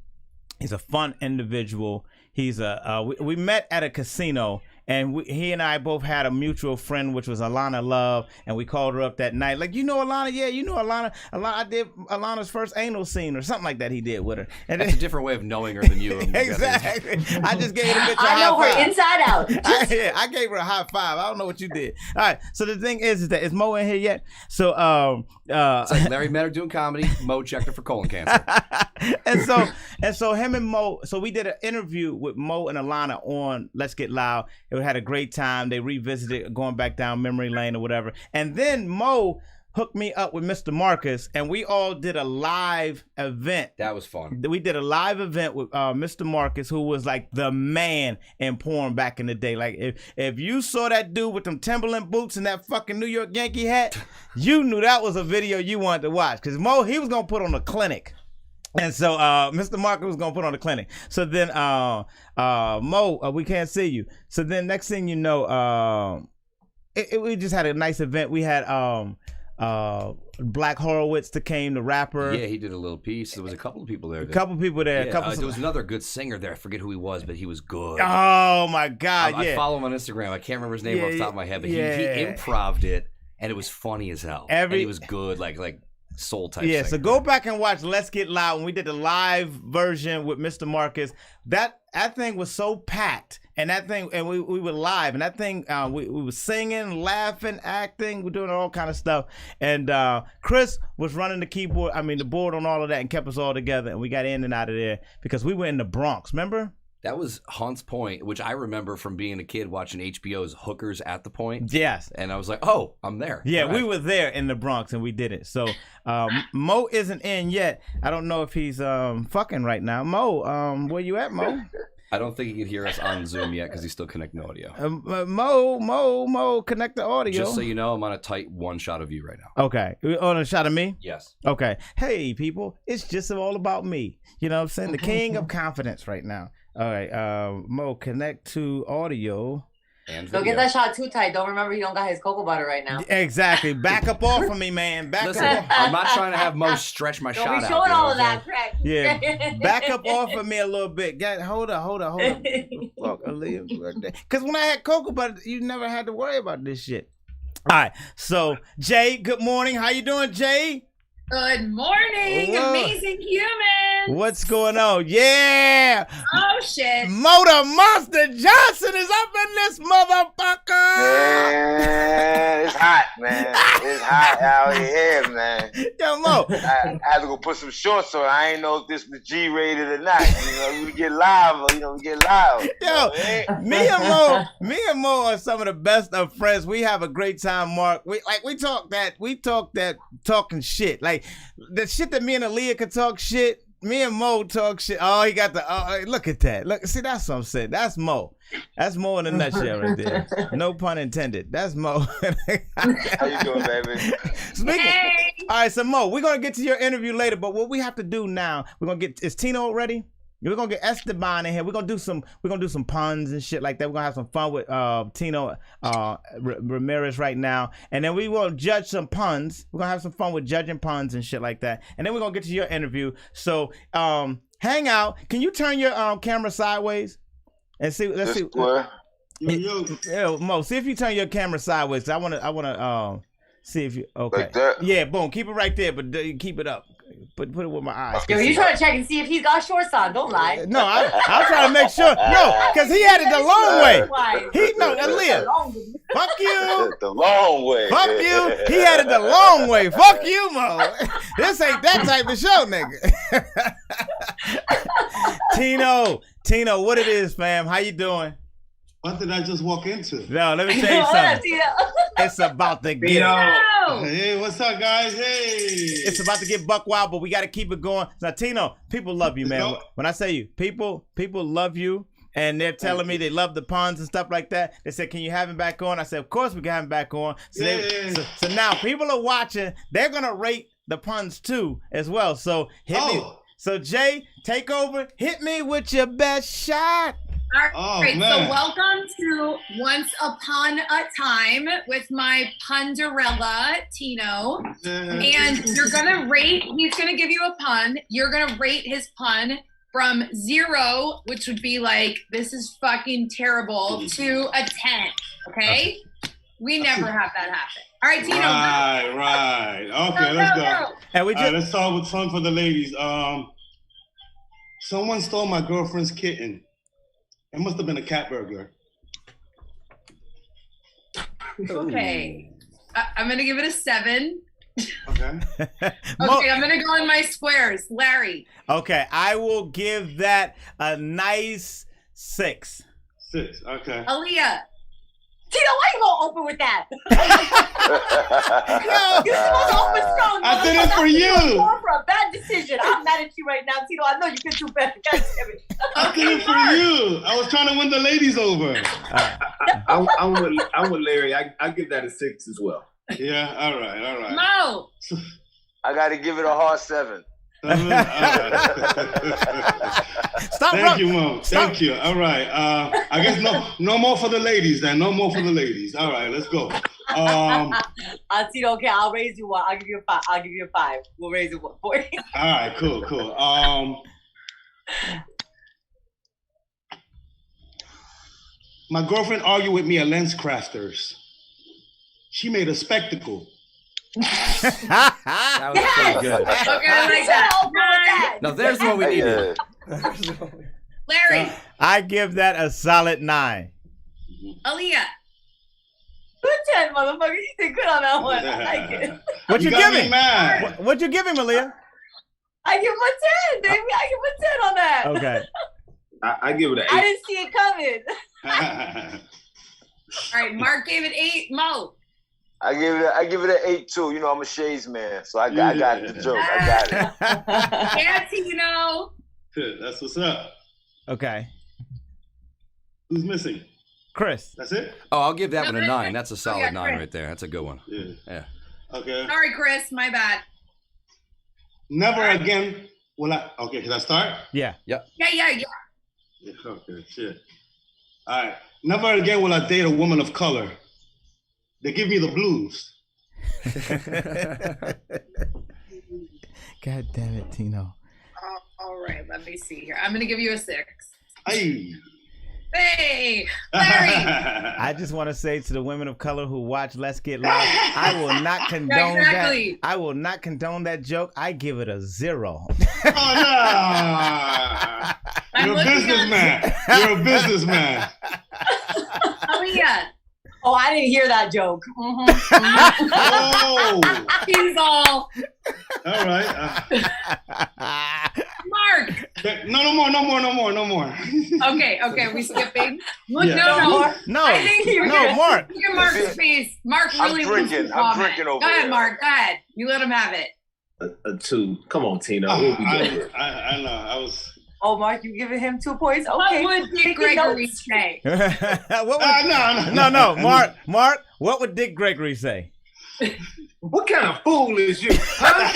He's a fun individual. He's we met at a casino, and he and I both had a mutual friend, which was Alana Love, and we called her up that night. Like, you know Alana? Yeah, you know Alana. I did Alana's first anal scene or something like that he did with her. And that's a different way of knowing her than you. Exactly. I just gave the bitch a high five. I know her inside out. I gave her a high five. I don't know what you did. All right. So the thing is that, is Mo in here yet? So it's like Larry met her doing comedy. Mo checked her for colon cancer. and so him and Mo. So we did an interview with Mo and Alana on Let's Get Loud. It had a great time. They revisited going back down memory lane or whatever. And then Mo hooked me up with Mr. Marcus, and we all did a live event. That was fun. We did a live event with Mr. Marcus, who was like the man in porn back in the day. Like, if you saw that dude with them Timberland boots and that fucking New York Yankee hat, you knew that was a video you wanted to watch. Because Mo, he was going to put on a clinic. And so Mr. Marcus was going to put on a clinic. So then Mo, we can't see you. So then next thing you know, we just had a nice event. We had Black Horowitz that came, the rapper. Yeah, he did a little piece. There was a couple of people there. There was another good singer there. I forget who he was, but he was good. Oh my God! I follow him on Instagram. I can't remember his name off the top of my head, but he improv'd it, and it was funny as hell. And he was good, like soul type. Yeah, singer. so go back and watch Let's Get Loud. When we did the live version with Mr. Marcus, that thing was so packed. And we were live, and that thing, we were singing, laughing, acting, we're doing all kind of stuff. And Chris was running the board on all of that, and kept us all together. And we got in and out of there because we were in the Bronx. Remember? That was Hunt's Point, which I remember from being a kid watching HBO's Hookers at the Point. Yes. And I was like, oh, I'm there. Yeah, right. We were there in the Bronx, and we did it. So Mo isn't in yet. I don't know if he's fucking right now. Mo, where you at, Mo? I don't think he can hear us on Zoom yet because he's still connecting audio. Mo, connect the audio. Just so you know, I'm on a tight one shot of you right now. Okay. On a shot of me? Yes. Okay. Hey, people. It's just all about me. You know what I'm saying? The king of confidence right now. All right. Mo, connect to audio. And don't get that shot too tight. Don't remember he don't got his cocoa butter right now. Exactly. Back up off of me, man. Listen, I'm not trying to have Mo stretch my shot out. Don't be showing all of that, Craig. Yeah. Back up off of me a little bit. Hold up. Fuck, because when I had cocoa butter, you never had to worry about this shit. All right. So, Jay, good morning. How you doing, Jay? Good morning, amazing humans. What's going on? Yeah. Oh, shit. Motor Monster Johnson is up in this motherfucker. Man, it's hot, man. It's hot out here, man. Yo, Mo. I had to go put some shorts on. I ain't know if this was G-rated or not. You know, we get live. Yo, me and Mo are some of the best of friends. We have a great time, Mark. We talk that talking shit. Like the shit that me and Aaliyah could talk shit. Me and Mo talk shit. Oh, he got the. Look at that. Look, see, that's what I'm saying. That's Mo. That's Mo in a nutshell right there. No pun intended. That's Mo. How you doing, baby? Hey. All right, so Mo, we're gonna get to your interview later, but what we have to do now, is Tino ready? We're gonna get Esteban in here. We're gonna do some puns and shit like that. We're gonna have some fun with Tino Ramirez right now, and then we will judge some puns. We're gonna have some fun with judging puns and shit like that, and then we're gonna get to your interview. So hang out. Can you turn your camera sideways and see? Let's see. Yo, Mo, see if you turn your camera sideways. I wanna see if you okay. Like that? Yeah, boom. Keep it right there, but keep it up. Put it with my eyes. Yo, you trying to check and see if he's got shorts on? Don't lie. No, I'm trying to make sure. No, because he had it the long way. Aaliyah. Fuck you. The long way. Fuck you. He had it the long way. Fuck you, Mo. This ain't that type of show, nigga. Tino, what it is, fam? How you doing? What did I just walk into? No, let me tell you something. It's about to get. Hey, what's up, guys? Hey. It's about to get buck wild, but we got to keep it going. Now, Tino, people love you, man. When I say you, people love you, and they're telling me they love the puns and stuff like that. They said, "Can you have him back on?" I said, "Of course we can have him back on." So now people are watching. They're gonna rate the puns too as well. So hit me. So Jay, take over. Hit me with your best shot. All right, so welcome to Once Upon a Time with my Punderella, Tino. And you're going to rate, he's going to give you a pun. You're going to rate his pun from 0, which would be like, this is fucking terrible, to a 10, okay? We never have that happen. All right, Tino. Right. Okay, let's go. And let's start with fun for the ladies. Someone stole my girlfriend's kitten. It must have been a cat burglar. Okay. I'm going to give it a 7. Okay. Okay, I'm going to go in my squares. Larry. Okay, I will give that a nice 6. 6, okay. Aaliyah. Tino, why you gonna open with that? You're supposed to open strong. I did it for you. For a bad decision. I'm mad at you right now, Tino. I know you can do better. God damn it. I did it for you. I was trying to win the ladies over. I'm with Larry. I give that a 6 as well. Yeah, all right. Mo. I got to give it a hard 7. Thank you, Mo. Thank you. All right. I guess no more for the ladies then. No more for the ladies. All right, let's go. Tino, okay, I'll raise you 1. I'll give you a 5. We'll raise it 1 for you. All right, cool. My girlfriend argued with me at Lens Crafters. She made a spectacle. That was pretty good. Okay, I like that. No, there's what we needed. Larry. I give that a solid 9. Aaliyah. Good 10, motherfucker. You did good on that one. I like it. What you giving? What you giving, Aaliyah? I give him a 10, baby. I give him a 10 on that. Okay. I give it an 8. I didn't see it coming. All right, Mark gave it 8. Mo. I give it an 8 too. You know, I'm a shades man, so I got the joke. I got it. Yeah, Tino. That's what's up. Okay. Who's missing? Chris. That's it? Oh, I'll give that one a No, 9. That's a solid 9 Chris. right there. That's a good one. Yeah. Okay. Sorry, Chris. My bad. Never again will I. Okay, can I start? Yeah. Yeah. Yeah, okay, shit. All right. Never again will I date a woman of color. They give me the blues. God damn it, Tino. All right, let me see here. I'm going to give you a 6. Hey. Hey, Larry. I just want to say to the women of color who watch Let's Get Loud, I will not condone exactly. that. I will not condone that joke. I give it a 0. Oh, no. You're a businessman. You're a businessman. Aaliyah. Oh, I didn't hear that joke. Oh. He's all. All right. Mark. No more. Okay, we skipping. Look, Yeah. No, I think you're gonna Mark. look at Mark's face. Mark really wants to I'm comment. drinking over Go ahead, there. Mark. Go ahead. You let him have it. A 2. Come on, Tino. We'll be good. I know. I was. Oh, Mark, you giving him 2 points? Okay. What would Dick Taking Gregory notes. say? No, Mark, what would Dick Gregory say? What kind of fool is you? Huh?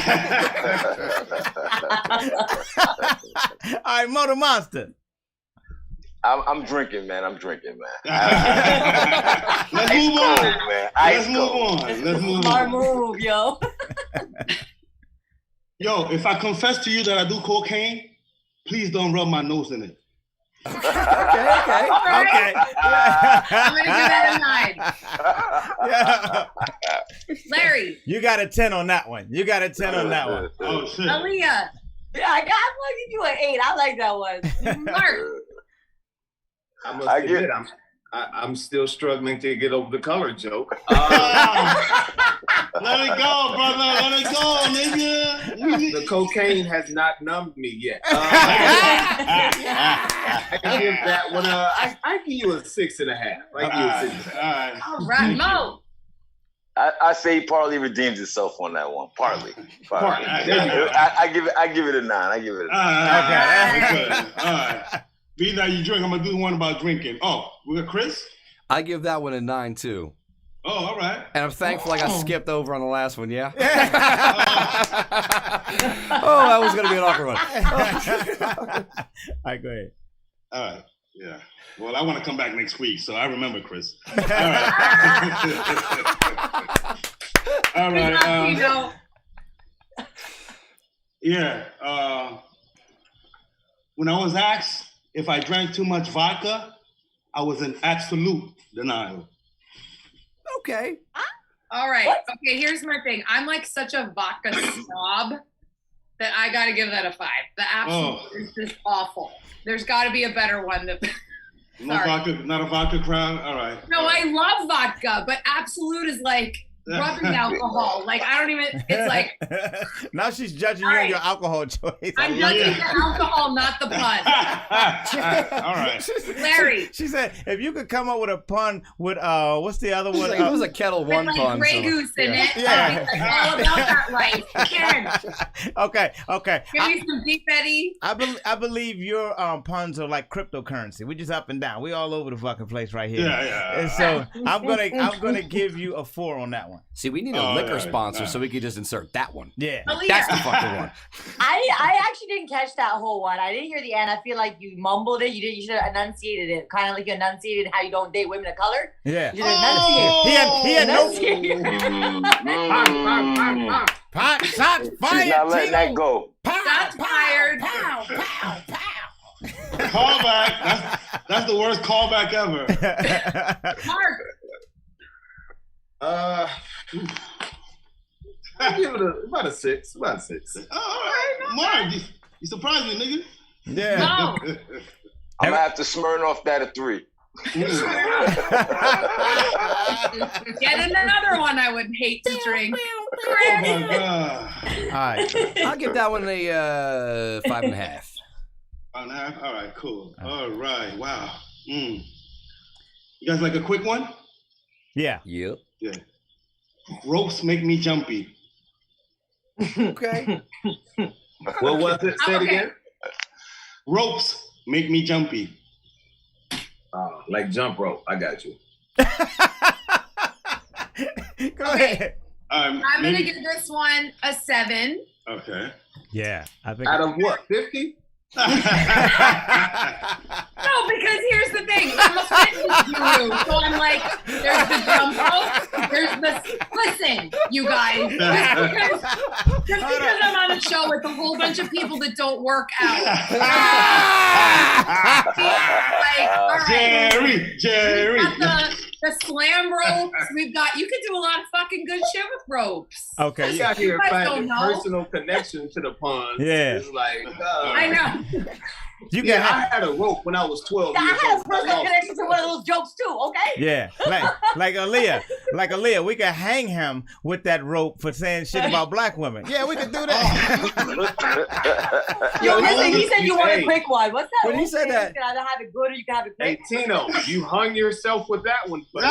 All right, Motor Monster. I'm drinking, man. Let's move on. Man. Let's move on. Smart move, yo. Yo, if I confess to you that I do cocaine, please don't rub my nose in it. Okay. Okay. I'm going to give that a 9. Yeah. Larry. You got a 10 on that one. Oh, shit. Aaliyah. Yeah, I'm gonna give you an 8. I like that one. Mark. I must admit, I'm still struggling to get over the color joke. Let it go, brother. Let it go, nigga. The cocaine has not numbed me yet. I give that one. I give you a 6.5. All right, Mo. I say he partly redeems himself on that one. Partly. I give it a 9. I give it a 9. Okay. All right. Be that you drink, I'm gonna do one about drinking. Oh, we got Chris? I give that one a 9 too. Oh, all right. And I'm thankful I got skipped over on the last one, yeah? Oh, that was going to be an awkward one. All right, go ahead. All right, yeah. Well, I want to come back next week, so I remember Chris. All right. All right. When I was asked if I drank too much vodka, I was in absolute denial. Okay. All right. What? Okay, here's my thing. I'm like such a vodka snob that I got to give that a 5. The absolute is just awful. There's got to be a better one. Not a vodka crowd? All right. No, I love vodka, but absolute is like rubbing alcohol. Like, I don't even, it's like. Now she's judging you on your alcohol choice. I'm judging the alcohol, not the pun. All right. Larry. She said, if you could come up with a pun with, what's the other one? Like, it was a Kettle One like pun. Grey Goose in it. Yeah. Like, all about that life. Ken. Okay. Give me some Deep Eddie. I believe your puns are like cryptocurrency. We just up and down. We all over the fucking place right here. Yeah. And so I'm gonna give you a 4 on that one. See, we need a liquor sponsor so we could just insert that one. Yeah. That's the fucking one. I actually didn't catch that whole one. I didn't hear the end. I feel like you mumbled it. You should have enunciated it. Kind of like you enunciated how you don't date women of color. Yeah. You should enunciate. He had no. Pot shots fired. She's not letting that go. Shots fired. Callback. That's the worst callback ever. Mark. I give it about a 6. About a 6. All right, Mark, you surprised me, nigga. Yeah. No. I'm gonna have to Smirnoff that a 3. Get another one I would hate to drink. Oh my god. All right. I'll give that one a 5.5. 5.5? All right, cool. All right, wow. You guys like a quick one? Yeah. Yep. Yeah. Ropes make me jumpy. Okay. What was it? Say it again. Ropes make me jumpy. Oh. like jump rope. I got you. Go ahead. I'm gonna give this one a 7. Okay. Yeah, I think. Out of what? 50? No, because here's the thing. I'm a fitness guru, so I'm like, there's the jump rope, there's the listen, you guys. Just because I'm on a show with a whole bunch of people that don't work out. Like, all right, Jerry. We've got the slam ropes. You can do a lot of fucking good shit with ropes. Okay. You got here guys finding don't know. personal connection to the pond. Yeah. It's like, I know. You yeah, can I had a rope when I was 12 I years had a old. personal connection to one of those jokes too, okay? Yeah, like Aaliyah, we could hang him with that rope for saying shit about black women. Yeah, we could do that. Yo, listen, he said you want a Hey. quick one. What's that? When he said that- You can either have it good or you can have it Hey, quick. Tino, you hung yourself with that one. Buddy.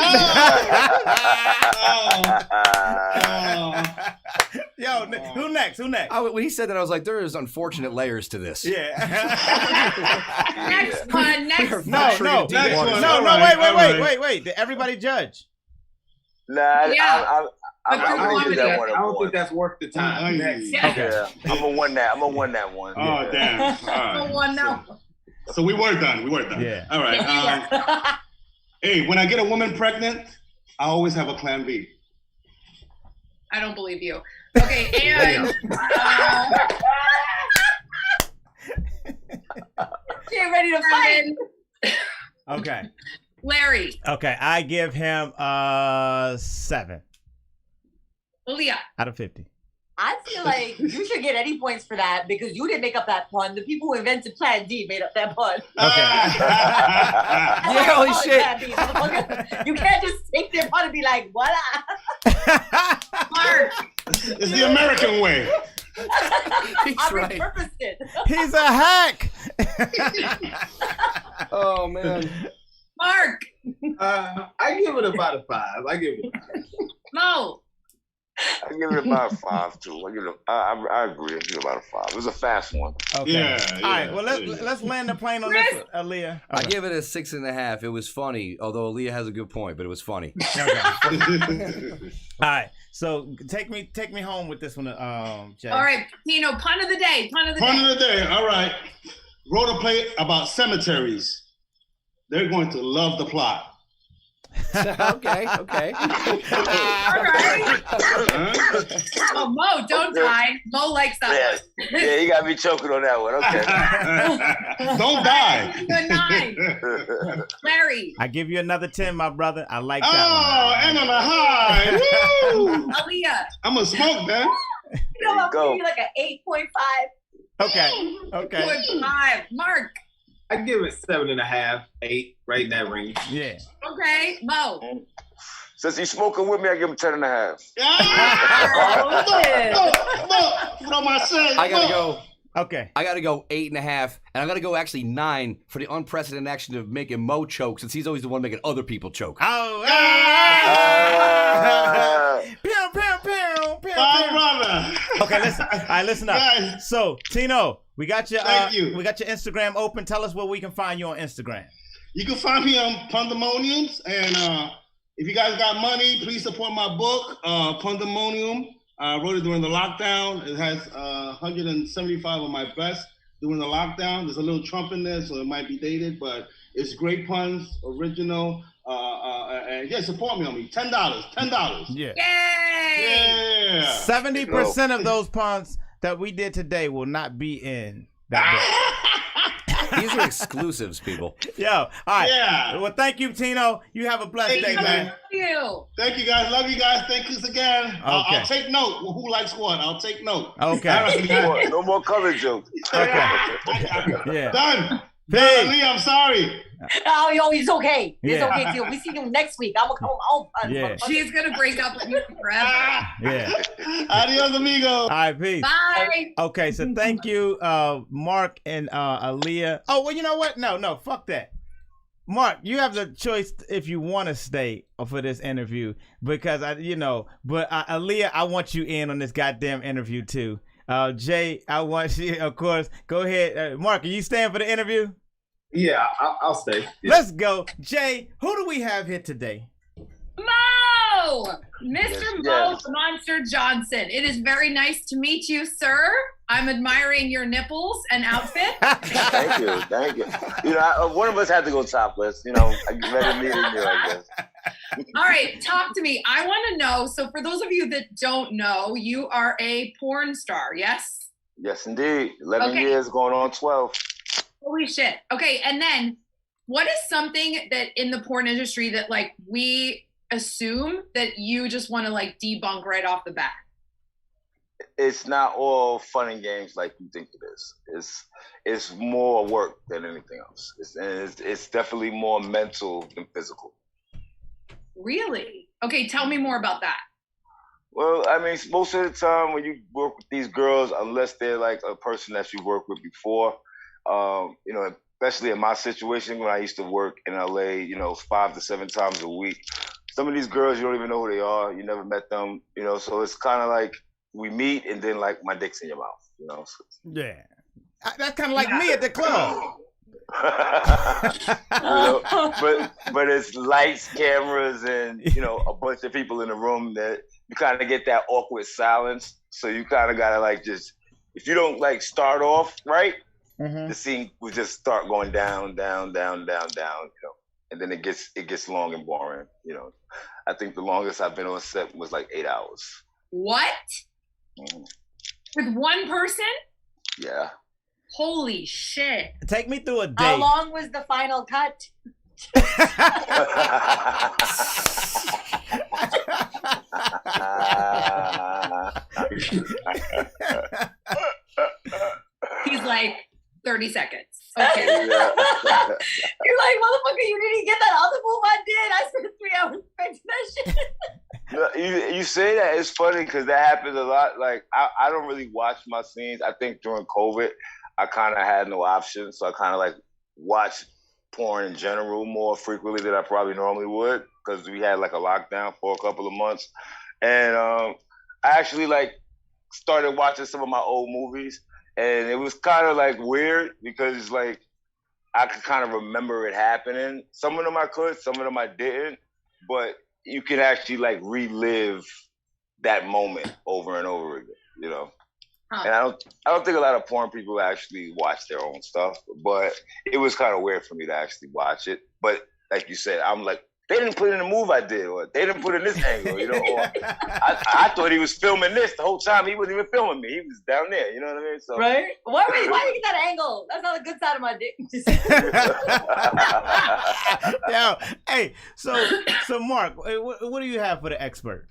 Yo, who next? Who next? When he said that, I was like, there is unfortunate layers to this. Yeah. Next one. No, wait. Did everybody judge? Nah, Yeah. I'm gonna give that one I a don't 1. think that's worth the time. Next. Yeah. Okay. Yeah, I'm gonna win that. I'm gonna win that one. Oh, damn. All right. One now. So we were done. Yeah. All right. Hey, when I get a woman pregnant, I always have a plan B. I don't believe you. Okay, and Get ready to fight. Okay. Larry, Okay. I give him 7 Leah. out of 50. I feel like you should get any points for that because you didn't make up that pun. The people who invented Plan D made up that pun. Okay. Yeah, holy shit. Plan D, motherfucker. You can't just take their pun and be like, voila. Mark, It's the American way. He's I right. repurposed it. He's a hack. Oh, man. Mark, I give it about a 5. I give it a 5. Mo, I give it about a 5 too. I agree. I give it about a 5. It was a fast one. Okay. Yeah, All right. Well, yeah. let's land the plane on this, Aaliyah. I give it a 6.5. It was funny, although Aaliyah has a good point, but it was funny. Okay. All right. So take me home with this one, Jay. all right, Tino, pun of the day. Pun of the day. All right. Wrote a play about cemeteries. They're going to love the plot. Okay. All right. Oh, Mo, don't die. Mo likes that Yeah, you got me choking on that one. Okay. Don't die. Good 9. Larry, I give you another 10, my brother. I like that Oh, and on a high. Woo! Aaliyah, I'm going to smoke, man. You know, I'm Go. giving you like an 8.5. one. Okay. good 5. Mark, I give it 7.5, 8, right in that range. Yeah. okay. Mo, Since he's smoking with me, I give him 10.5. Put on my shirt. I gotta go. Okay. I gotta go 8.5, and I gotta go actually 9 for the unprecedented action of making Mo choke, since he's always the one making other people choke. Oh. Pew, pew, pew, pew, My pew. brother. Okay, listen. All right, listen up. Guys. So, Tino, we got your Thank you. we got your Instagram open. Tell us where we can find you on Instagram. You can find me on Pandemoniums, and if you guys got money, please support my book, Pandemonium. I wrote it during the lockdown. It has 175 of my best during the lockdown. There's a little Trump in there, so it might be dated, but it's great puns, original. And yeah, support me on me. $10. Yeah. yay! Yeah. 70% of those puns that we did today will not be in that These are exclusives, people. book. Yo, all right. Yeah. Well, thank you, Tino. You have a blessed day, man. Thank you. Thank you guys. Love you guys. Thank you again. Okay. I'll take note. Who likes what? I'll take note. Okay. No more color jokes. Okay. Yeah. Done. Peace. Lee, I'm sorry. Oh, yo, it's okay. It's Yeah. okay, too. We see you next week. I'm going to come home. Yeah. She's going to break up with you forever. Yeah. Adios, amigos. All right, peace. Bye. Okay, so thank you, Mark and Aaliyah. Oh, well, you know what? No, fuck that. Mark, you have the choice if you want to stay for this interview because Aaliyah, I want you in on this goddamn interview too. Jay, I want you, of course. Go ahead, Mark. Are you staying for the interview? Yeah, I'll stay. Yeah. Let's go. Jay, who do we have here today? Mo! Mr. Yes, Mo yes. Monster Johnson. It is very nice to meet you, sir. I'm admiring your nipples and outfit. Thank you, thank you. You know, one of us had to go topless. You know, I better meet you, I guess. All right, talk to me. I want to know. So, for those of you that don't know, you are a porn star, yes? Yes, indeed. 11 years, going on 12. Holy shit. Okay, and then what is something that in the porn industry that like we assume that you just want to like debunk right off the bat? It's not all fun and games like you think it is. It's more work than anything else. It's definitely more mental than physical. Really? Okay, tell me more about that. Well, I mean, most of the time when you work with these girls, unless they're like a person that you worked with before, you know, especially in my situation when I used to work in LA, you know, 5 to 7 times a week. Some of these girls, you don't even know who they are. You never met them, you know, so it's kind of like we meet and then like my dick's in your mouth, you know. So, yeah. That's kind of like me at the club. you know, but it's lights, cameras, and, you know, a bunch of people in the room that you kind of get that awkward silence. So you kind of got to like just, if you don't like start off right, the scene will just start going down, you know, and then it gets long and boring, you know. I think the longest I've been on set was like 8 hours. What? With one person? Yeah. Holy shit. Take me through a day. How long was the final cut? He's like 30 seconds. Okay. You're like, motherfucker, you didn't get that other move I did. I spent 3 hours fixing that shit. You say that, it's funny because that happens a lot. Like I don't really watch my scenes. I think during COVID, I kind of had no option, so I kind of like watch porn in general more frequently than I probably normally would because we had like a lockdown for a couple of months, and I actually like started watching some of my old movies, and it was kind of like weird because like I could kind of remember it happening. Some of them I could, some of them I didn't, but you can actually like relive that moment over and over again, you know. And I don't think a lot of porn people actually watch their own stuff, but it was kind of weird for me to actually watch it. But like you said, I'm like, they didn't put in the move I did, or they didn't put in this angle, you know. Or I thought he was filming this the whole time. He wasn't even filming me. He was down there, you know what I mean? So right? Why you get that angle? That's not a good side of my dick. Yo, hey, so Mark, what do you have for the expert?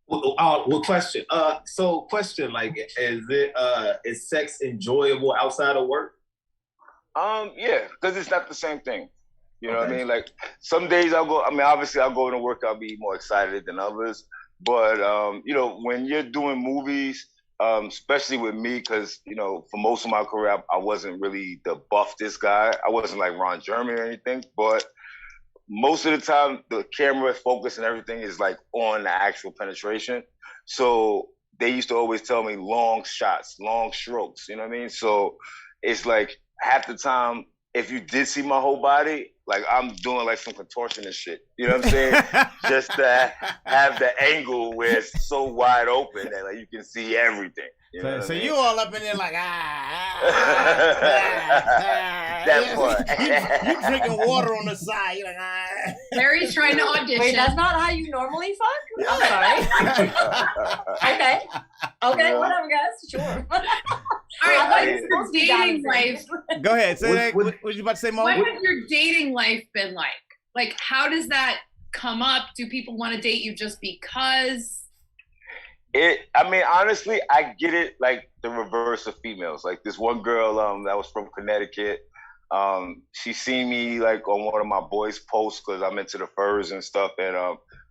Well, question. So question, like, is sex enjoyable outside of work? Yeah, because it's not the same thing. You know what I mean? Like some days obviously I'll go into work, I'll be more excited than others. But, you know, when you're doing movies, especially with me, because, you know, for most of my career, I wasn't really the buffest guy. I wasn't like Ron Jeremy or anything, but most of the time the camera focus and everything is like on the actual penetration. So they used to always tell me long shots, long strokes, you know what I mean? So it's like half the time, if you did see my whole body, like I'm doing like some contortionist shit, you know what I'm saying? Just to have the angle where it's so wide open that like you can see everything. You know so I mean? you all up in there like that part. You drinking water on the side. You're like Mary's trying to audition. Wait, that's not how you normally fuck? I'm sorry. Okay, whatever, guys. Sure. All right, what is your dating life? Go ahead. Say that. What you about to say, Mo? What has your dating life been like? Like, how does that come up? Do people want to date you just because? I mean, honestly, I get it like the reverse of females. Like this one girl that was from Connecticut, she seen me like on one of my boys' posts because I'm into the furs and stuff, and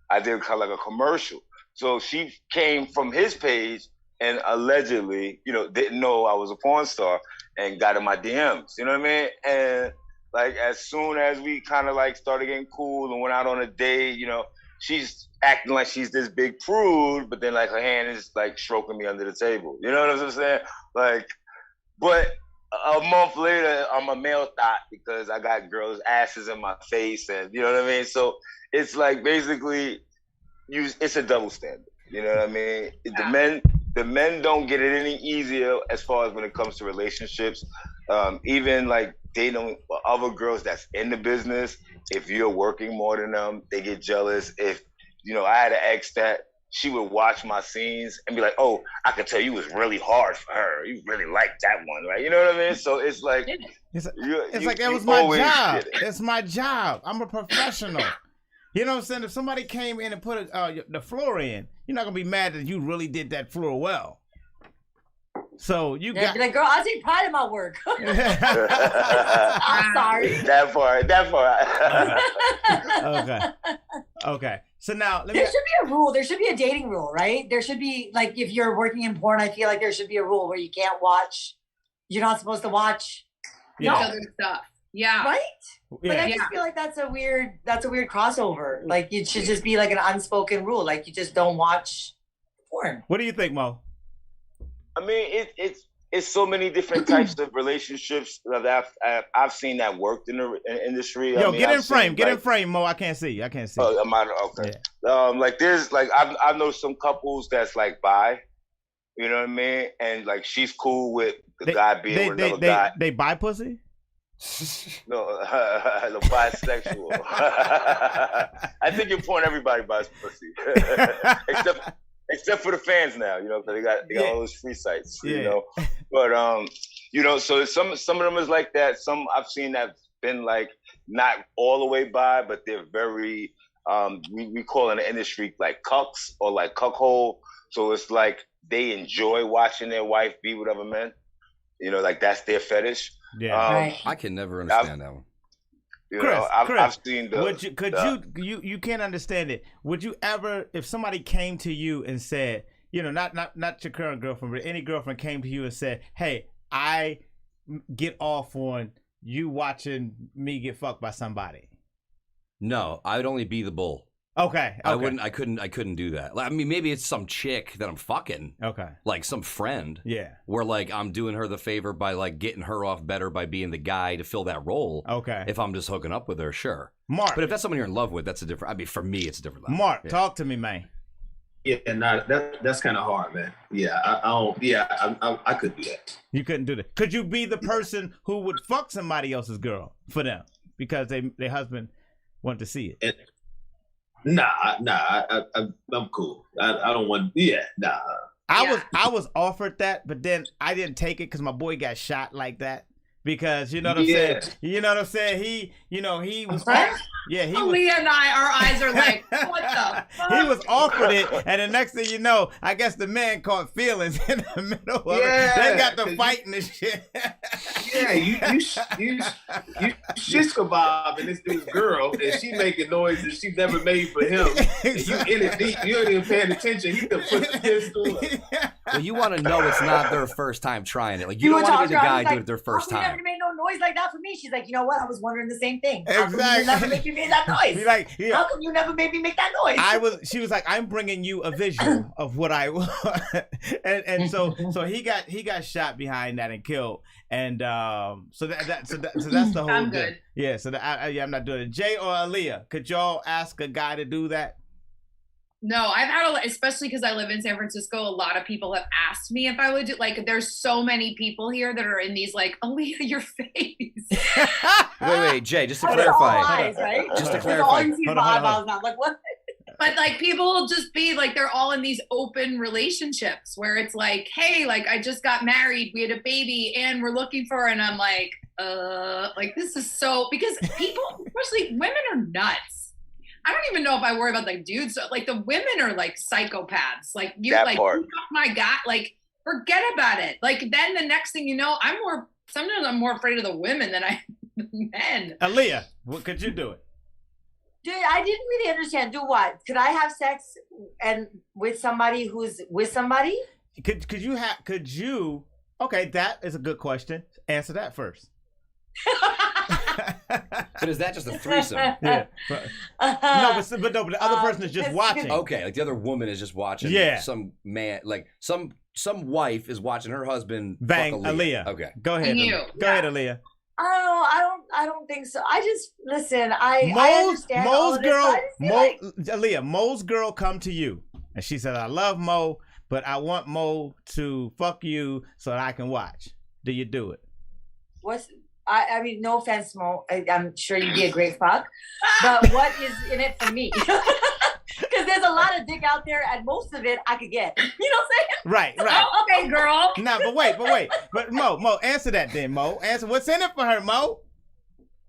I did kind of like a commercial. So she came from his page and allegedly, you know, didn't know I was a porn star and got in my DMs, you know what I mean? And like as soon as we kind of like started getting cool and went out on a date, you know, she's acting like she's this big prude, but then like her hand is like stroking me under the table. You know what I'm saying? Like, but a month later, I'm a male thought because I got girls' asses in my face, and you know what I mean. So it's like basically, it's a double standard. You know what I mean? Yeah. The men don't get it any easier as far as when it comes to relationships. Even like dating other girls that's in the business, if you're working more than them, they get jealous. If I had an ex that she would watch my scenes and be like, "Oh, I could tell you was really hard for her. You really liked that one, right?" You know what I mean? So it's like, that was my job. It's my job. I'm a professional. You know what I'm saying? If somebody came in and put the floor in, you're not gonna be mad that you really did that floor well. So you got like, girl, I take pride in my work. I'm sorry. That part. Okay. So now there should be a rule. There should be a dating rule, right? There should be, like, if you're working in porn, I feel like there should be a rule where you can't watch. You're not supposed to watch other stuff. Yeah. Right? Yeah. But I just feel like that's a weird crossover. Like, it should just be like an unspoken rule. Like, you just don't watch porn. What do you think, Mo? I mean, it's so many different types of relationships that I've seen that worked in the industry. Yo, get in frame, Mo. I can't see. Oh, okay. Yeah. Like there's like I know some couples that's like bi, you know what I mean, and like she's cool with the guy being with another guy. They bi pussy? No, the bisexual. I think in porn everybody buys pussy, except for the fans now, because they got all those free sites, But so some of them is like that. Some I've seen that's been like not all the way by, but they're very we call in the industry like cucks or like cuckhole. So it's like they enjoy watching their wife be with other men. Like that's their fetish. Yeah, I can never understand that one. Chris, I've seen you can't understand it. Would you ever, if somebody came to you and said, not your current girlfriend, but any girlfriend came to you and said, "Hey, I get off on you watching me get fucked by somebody"? No, I would only be the bull. Okay. I couldn't do that. I mean, maybe it's some chick that I'm fucking. Okay. Like some friend. Yeah. Where like I'm doing her the favor by like getting her off better by being the guy to fill that role. Okay. If I'm just hooking up with her, sure. Mark. But if that's someone you're in love with, that's a different. I mean, for me, it's a different level. Mark, talk to me, man. Yeah, that's kind of hard, man. Yeah, I could do that. You couldn't do that. Could you be the person who would fuck somebody else's girl for them because their husband wanted to see it? Nah, I'm cool. I don't want. Yeah, nah. I was offered that, but then I didn't take it because my boy got shot like that. Because you know what I'm saying. You know what I'm saying. He was. Yeah, he. Leah and our eyes are like, what the fuck? He was offered it, and the next thing you know, I guess the man caught feelings in the middle of it. They got to fighting and shit. Yeah, you shish kebab and this dude's girl, and she making noises she never made for him. And you in it deep, you ain't even paying attention. He could put the pistol up. Well, you want to know it's not their first time trying it. Like you don't want to be the guy doing it their first time. You never made no noise like that for me. She's like, you know what? I was wondering the same thing. Exactly. How come you never make me make that noise? He's like, how come you never made me make that noise? She was like, I'm bringing you a visual of what I want, and so he got shot behind that and killed, and so that's the whole. I'm good. Yeah, so I'm not doing it. Jay or Aaliyah, could y'all ask a guy to do that? No, I've had especially because I live in San Francisco, a lot of people have asked me if I would do, like, there's so many people here that are in these, like, Aaliyah, your face. Wait, Jay, just to clarify. Eyes, right? Just to clarify. Hold on. Like, what? But, like, people will just be, like, they're all in these open relationships where it's like, hey, like, I just got married, we had a baby, and we're looking for, and I'm like, this is so, because people, especially women, are nuts. I don't even know if I worry about like dudes. Like the women are like psychopaths. Like you that like, part. oh my God, like forget about it. Like then the next thing you know, sometimes I'm more afraid of the women than I am the men. Aaliyah, what could you do it? Dude, I didn't really understand. Do what? Could I have sex and with somebody who's with somebody? Could you? Okay, that is a good question. Answer that first. But is that just a threesome? Yeah. But the other person is just watching. Okay, like the other woman is just watching. Yeah. Some man, like some some wife is watching her husband bang fuck Aaliyah. Okay. Go ahead. Go ahead, Aaliyah. I don't think so. I just listen. I understand all of this, Aaliyah, Mo's girl come to you, and she said, "I love Mo, but I want Mo to fuck you so that I can watch." Do you do it? I mean, no offense, Mo. I'm sure you'd be a great fuck, but what is in it for me? Because there's a lot of dick out there, and most of it I could get. You know what I'm saying? Right. Oh, okay, girl. Nah, but wait. But Mo, answer that then, Mo. Answer what's in it for her, Mo?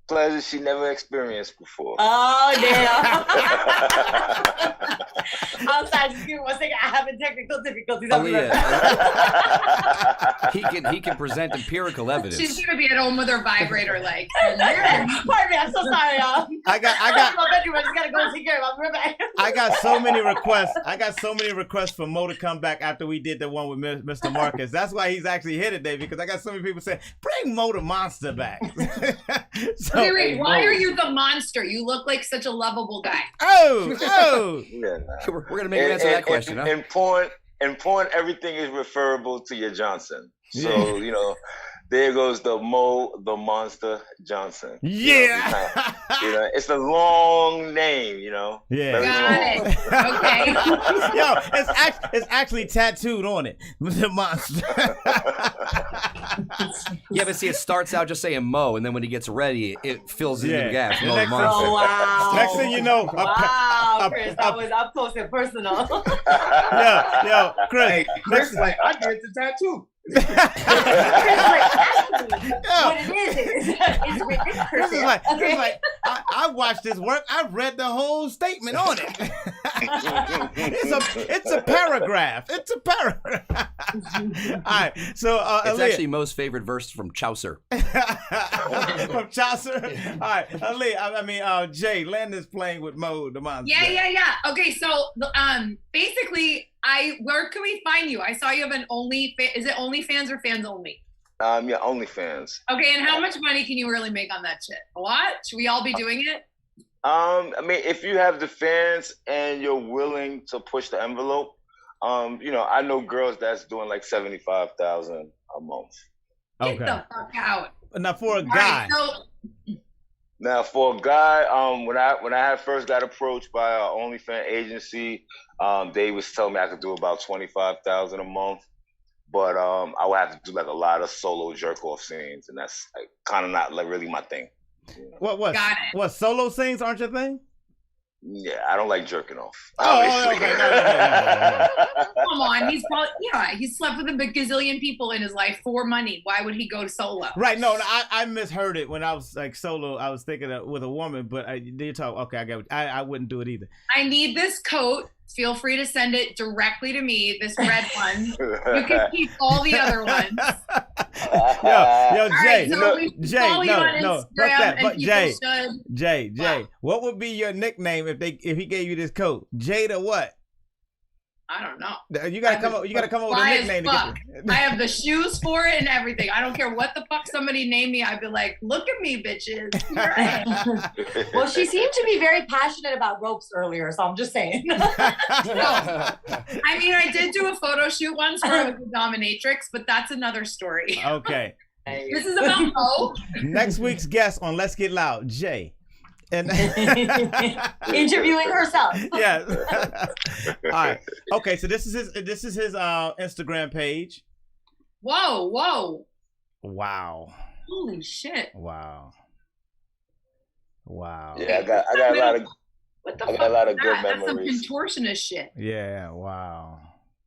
Pleasure she never experienced before. Oh, damn. I'm sorry, just give me 1 second. I have technical difficulties. He can present empirical evidence. She's gonna be at home with her vibrator, like. Pardon me, I'm so sorry, y'all. I got my bedroom. I just gotta go take care of my back. I got so many requests for Mo to come back after we did the one with Mr. Marcus. That's why he's actually here today, because I got so many people saying, "Bring Mo the Monster back." So, wait, why are you the monster? You look like such a lovable guy. Oh. Yeah, We're gonna make you answer that question. Huh? In porn, everything is referable to your Johnson. So there goes the Mo, the Monster Johnson. Yeah. It's a long name. Yeah. Got it. Okay. Yo, it's actually tattooed on it. The Monster. Yeah, but see, it starts out just saying Mo, and then when he gets ready, it fills in the gaps. Mo the Monster. Oh, wow. Next thing you know, Chris, that was up close and personal. Yo, Chris. Hey, Chris, like, I did the tattoo. Chris, what it is it's written Chris is like, I watched this work. I read the whole statement on it. It's a paragraph. It's a paragraph. All right, so it's Aaliyah. actually Mo's favorite verse from Chaucer. From Chaucer. All right, Aaliyah. Jay, land this plane with Mo the Monster. Yeah. Okay, so basically, where can we find you? I saw you have an is it OnlyFans or fans only? Yeah, OnlyFans. Okay, and how much money can you really make on that shit? A lot? Should we all be doing it? If you have the fans and you're willing to push the envelope, I know girls that's doing like $75,000 a month. Get the fuck out. Now for a guy. Now for a guy, when I first got approached by an OnlyFans agency, they was telling me I could do about $25,000 a month, but I would have to do like a lot of solo jerk off scenes, and that's like kind of not like really my thing. What? Got it. What, solo scenes aren't your thing? Yeah, I don't like jerking off. Okay. Come on, he's probably he's slept with a gazillion people in his life for money. Why would he go solo? Right? No, I misheard it when I was like solo. I was thinking with a woman, but you talk. Okay, I got it. I wouldn't do it either. I need this coat. Feel free to send it directly to me. This red one. You can keep all the other ones. Yo, Jay. Jay. What would be your nickname if he gave you this coat? Jada what? I don't know. You gotta come up with a nickname. I have the shoes for it and everything. I don't care what the fuck somebody named me. I'd be like, look at me, bitches. Well, she seemed to be very passionate about ropes earlier, so I'm just saying. I did do a photo shoot once where I was a dominatrix, but that's another story. Okay. This is about Mo. Next week's guest on Let's Get Loud, Jay. And interviewing herself. Yeah. All right. Okay. So this is his Instagram page. Whoa. Wow. Holy shit. Wow. Yeah, I got a lot of. What the I fuck? got a lot of good That's some memories. contortionist shit. Yeah. Wow.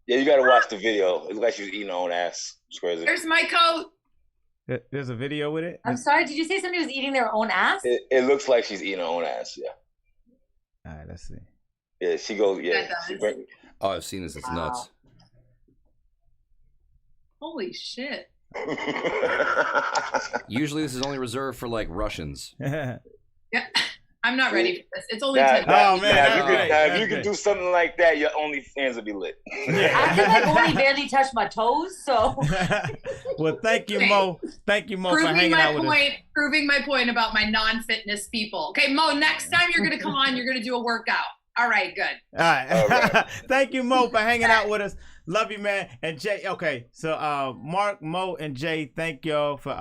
Yeah, you got to watch the video. It looks like she was eating her own ass. It's crazy. There's my coat. There's a video with it? I'm sorry, did you say somebody was eating their own ass? It looks like she's eating her own ass, yeah. All right, let's see. Yeah, she goes, yeah. Oh, I've seen this. It's nuts. Holy shit. Usually this is only reserved for like Russians. Yeah. I'm not ready for this. It's only 10. If you can do something like that, your OnlyFans will be lit. I can like only barely touch my toes, so. Well, thank you, Mo. Thank you, Mo, for hanging out with us. Proving my point about my non-fitness people. Okay, Mo, next time you're going to come on, you're going to do a workout. All right, good. All right. Thank you, Mo, for hanging out with us. Love you, man. And Jay, okay. So Mark, Mo, and Jay, thank y'all for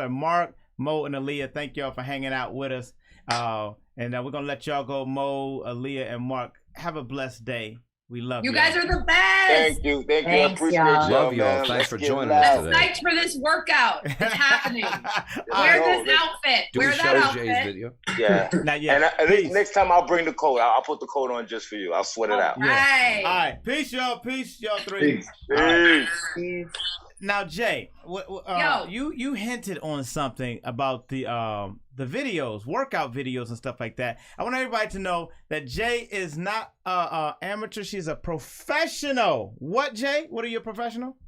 Mark, Mo, and Aaliyah, thank y'all for hanging out with us. And we're gonna let y'all go. Mo, Aaliyah, and Mark, have a blessed day. We love you. You guys are the best. Thank you. I appreciate y'all. Love y'all. Thanks for joining us today. I'm psyched for this workout. It's happening. Wear this outfit. Wear that outfit. Jay's video? Yeah. Not yet. And next time I'll bring the coat. I'll put the coat on just for you. I'll sweat it out. Right. All right. Peace, y'all. Peace, y'all three. Peace. Now, Jay, you hinted on something about the videos, workout videos and stuff like that. I want everybody to know that Jay is not amateur. She's a professional. What, Jay? What are you, a professional?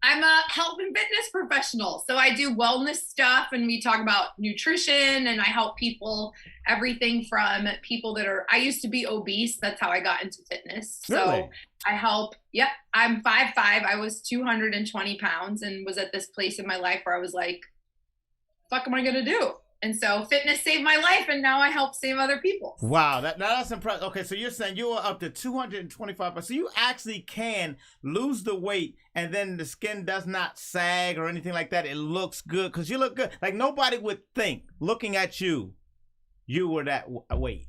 I'm a health and fitness professional. So I do wellness stuff, and we talk about nutrition, and I help people, everything from people that are, I used to be obese. That's how I got into fitness. So really? I help. Yep. I'm 5'5". I was 220 pounds and was at this place in my life where I was like, fuck am I going to do? And so fitness saved my life, and now I help save other people. Wow, that's impressive. Okay, so you're saying you are up to 225, so you actually can lose the weight, and then the skin does not sag or anything like that. It looks good because you look good. Like nobody would think, looking at you, you were that weight.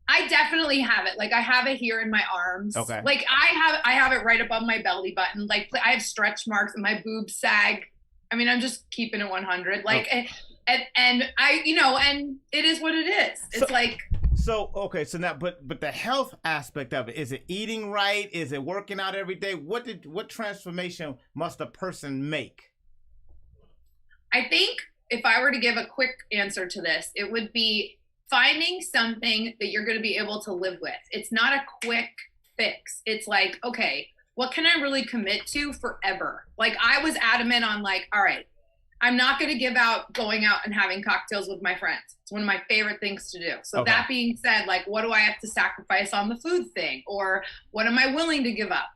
I definitely have it. Like I have it here in my arms. Okay. Like I have it right above my belly button. Like I have stretch marks and my boobs sag. I mean, I'm just keeping it 100. Like. Okay. And I, and it is what it is. It's so now, but the health aspect of it, is it eating right? Is it working out every day? What transformation must a person make? I think if I were to give a quick answer to this, it would be finding something that you're going to be able to live with. It's not a quick fix. It's like, okay, what can I really commit to forever? Like I was adamant on like, all right, I'm not going to give out going out and having cocktails with my friends. It's one of my favorite things to do. So that being said, like, what do I have to sacrifice on the food thing? Or what am I willing to give up?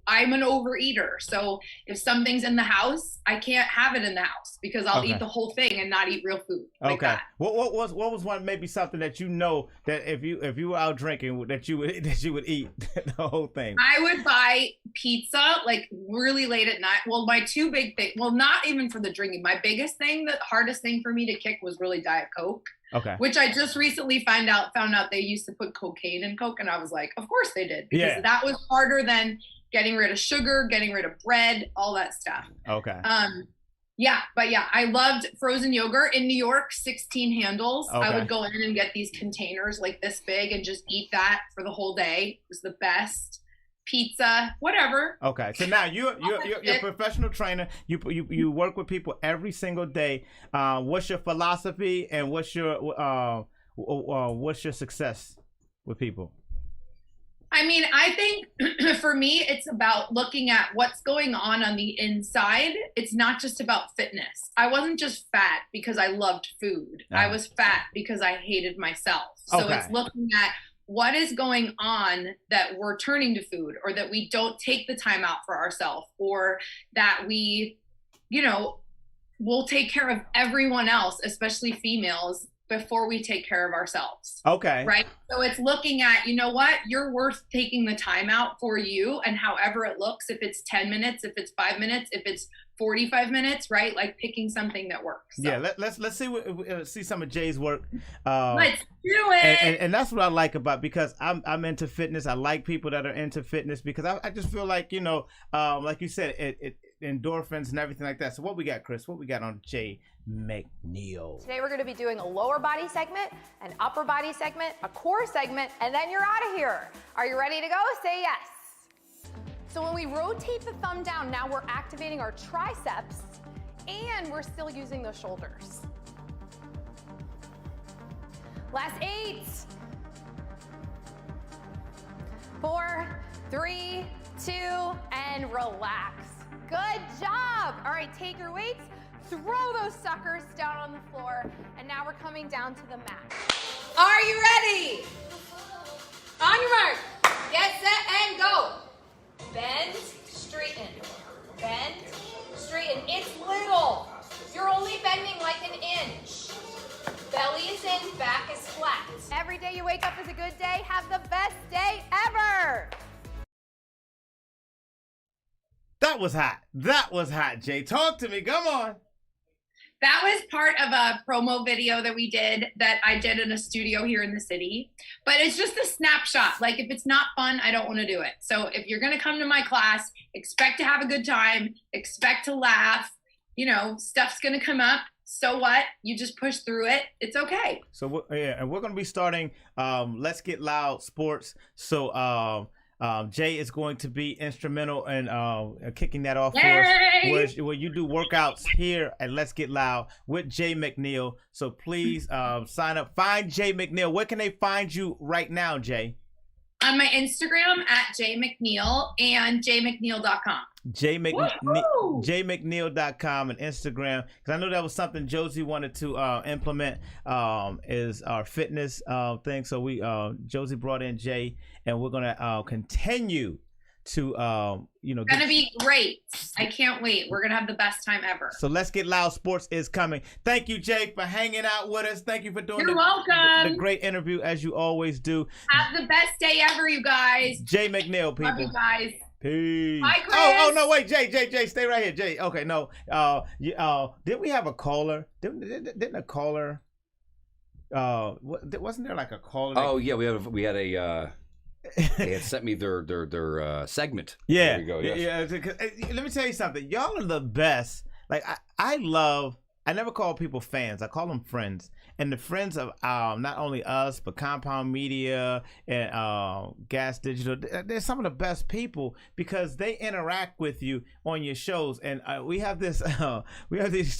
I'm an overeater. So if something's in the house, I can't have it in the house because I'll eat the whole thing and not eat real food. Like that. What was one, maybe something that that if you were out drinking that you would eat the whole thing? I would buy pizza like really late at night. Well, my two big things, not even for the drinking. My biggest thing, the hardest thing for me to kick was really Diet Coke. Okay. Which I just recently found out they used to put cocaine in Coke, and I was like, of course they did. Because that was harder than getting rid of sugar, getting rid of bread, all that stuff. Okay. I loved frozen yogurt in New York, 16 handles. Okay. I would go in and get these containers like this big and just eat that for the whole day. It was the best. Pizza, whatever. Okay, so now you're a professional trainer. You work with people every single day. What's your philosophy and what's your success with people? I mean, I think for me, it's about looking at what's going on the inside. It's not just about fitness. I wasn't just fat because I loved food. I was fat because I hated myself. So it's looking at what is going on that we're turning to food, or that we don't take the time out for ourselves, or that we, we'll take care of everyone else, especially females, before we take care of ourselves. Okay. Right. So it's looking at, what, you're worth taking the time out for you, and however it looks, if it's 10 minutes, if it's 5 minutes, if it's 45 minutes, right? Like picking something that works. So. Yeah. Let's see some of Jay's work. Let's do it. And that's what I like about, because I'm into fitness. I like people that are into fitness because I just feel like, like you said, it endorphins and everything like that. So what we got, Chris? What we got on Jay McNeil? Today we're going to be doing a lower body segment, an upper body segment, a core segment, and then you're out of here. Are you ready to go? Say yes. So when we rotate the thumb down, now we're activating our triceps and we're still using the shoulders. Last 8, 4, 3, 2, and relax. Good job. All right, take your weights, throw those suckers down on the floor, and now we're coming down to the mat. Are you ready? On your mark, get set, and go. Bend, straighten. Bend, straighten. It's little. You're only bending like an inch. Belly is in, back is flat. every day you wake up is a good day. Have the best day ever. That was hot. That was hot, Jay. Talk to me. Come on. That was part of a promo video that we did that I did in a studio here in the city. But it's just a snapshot. Like, if it's not fun, I don't want to do it. So if you're going to come to my class, expect to have a good time, expect to laugh. You know, stuff's going to come up. So what? You just push through it. It's okay. So, and we're going to be starting Let's Get Loud Sports. So, Jay is going to be instrumental in kicking that off for us, where you do workouts here at Let's Get Loud with Jay McNeil. So please sign up. Find Jay McNeil. Where can they find you right now, Jay? On my Instagram at jmcneil and jmcneil.com. jmcneil.com and Instagram, because I know that was something Josie wanted to implement, is our fitness thing. So we Josie brought in Jay, and we're gonna continue to gonna be great. I can't wait. We're gonna have the best time ever. So Let's Get Loud Sports is coming. Thank you, Jay, for hanging out with us. Thank you for doing welcome. The great interview, as you always do. Have the best day ever, you guys. Jay McNeil, people. Love you guys. Peace. Bye, Chris. Oh no, wait, Jay, stay right here, Jay. Okay, no. Did we have a caller? Didn't a caller? Wasn't there like a caller? Oh yeah, we had a. They had sent me their segment. Yeah, there we go. Yes. Yeah. Let me tell you something. Y'all are the best. Like I never call people fans. I call them friends. And the friends of not only us, but Compound Media and Gas Digital, they're some of the best people because they interact with you on your shows. And we have these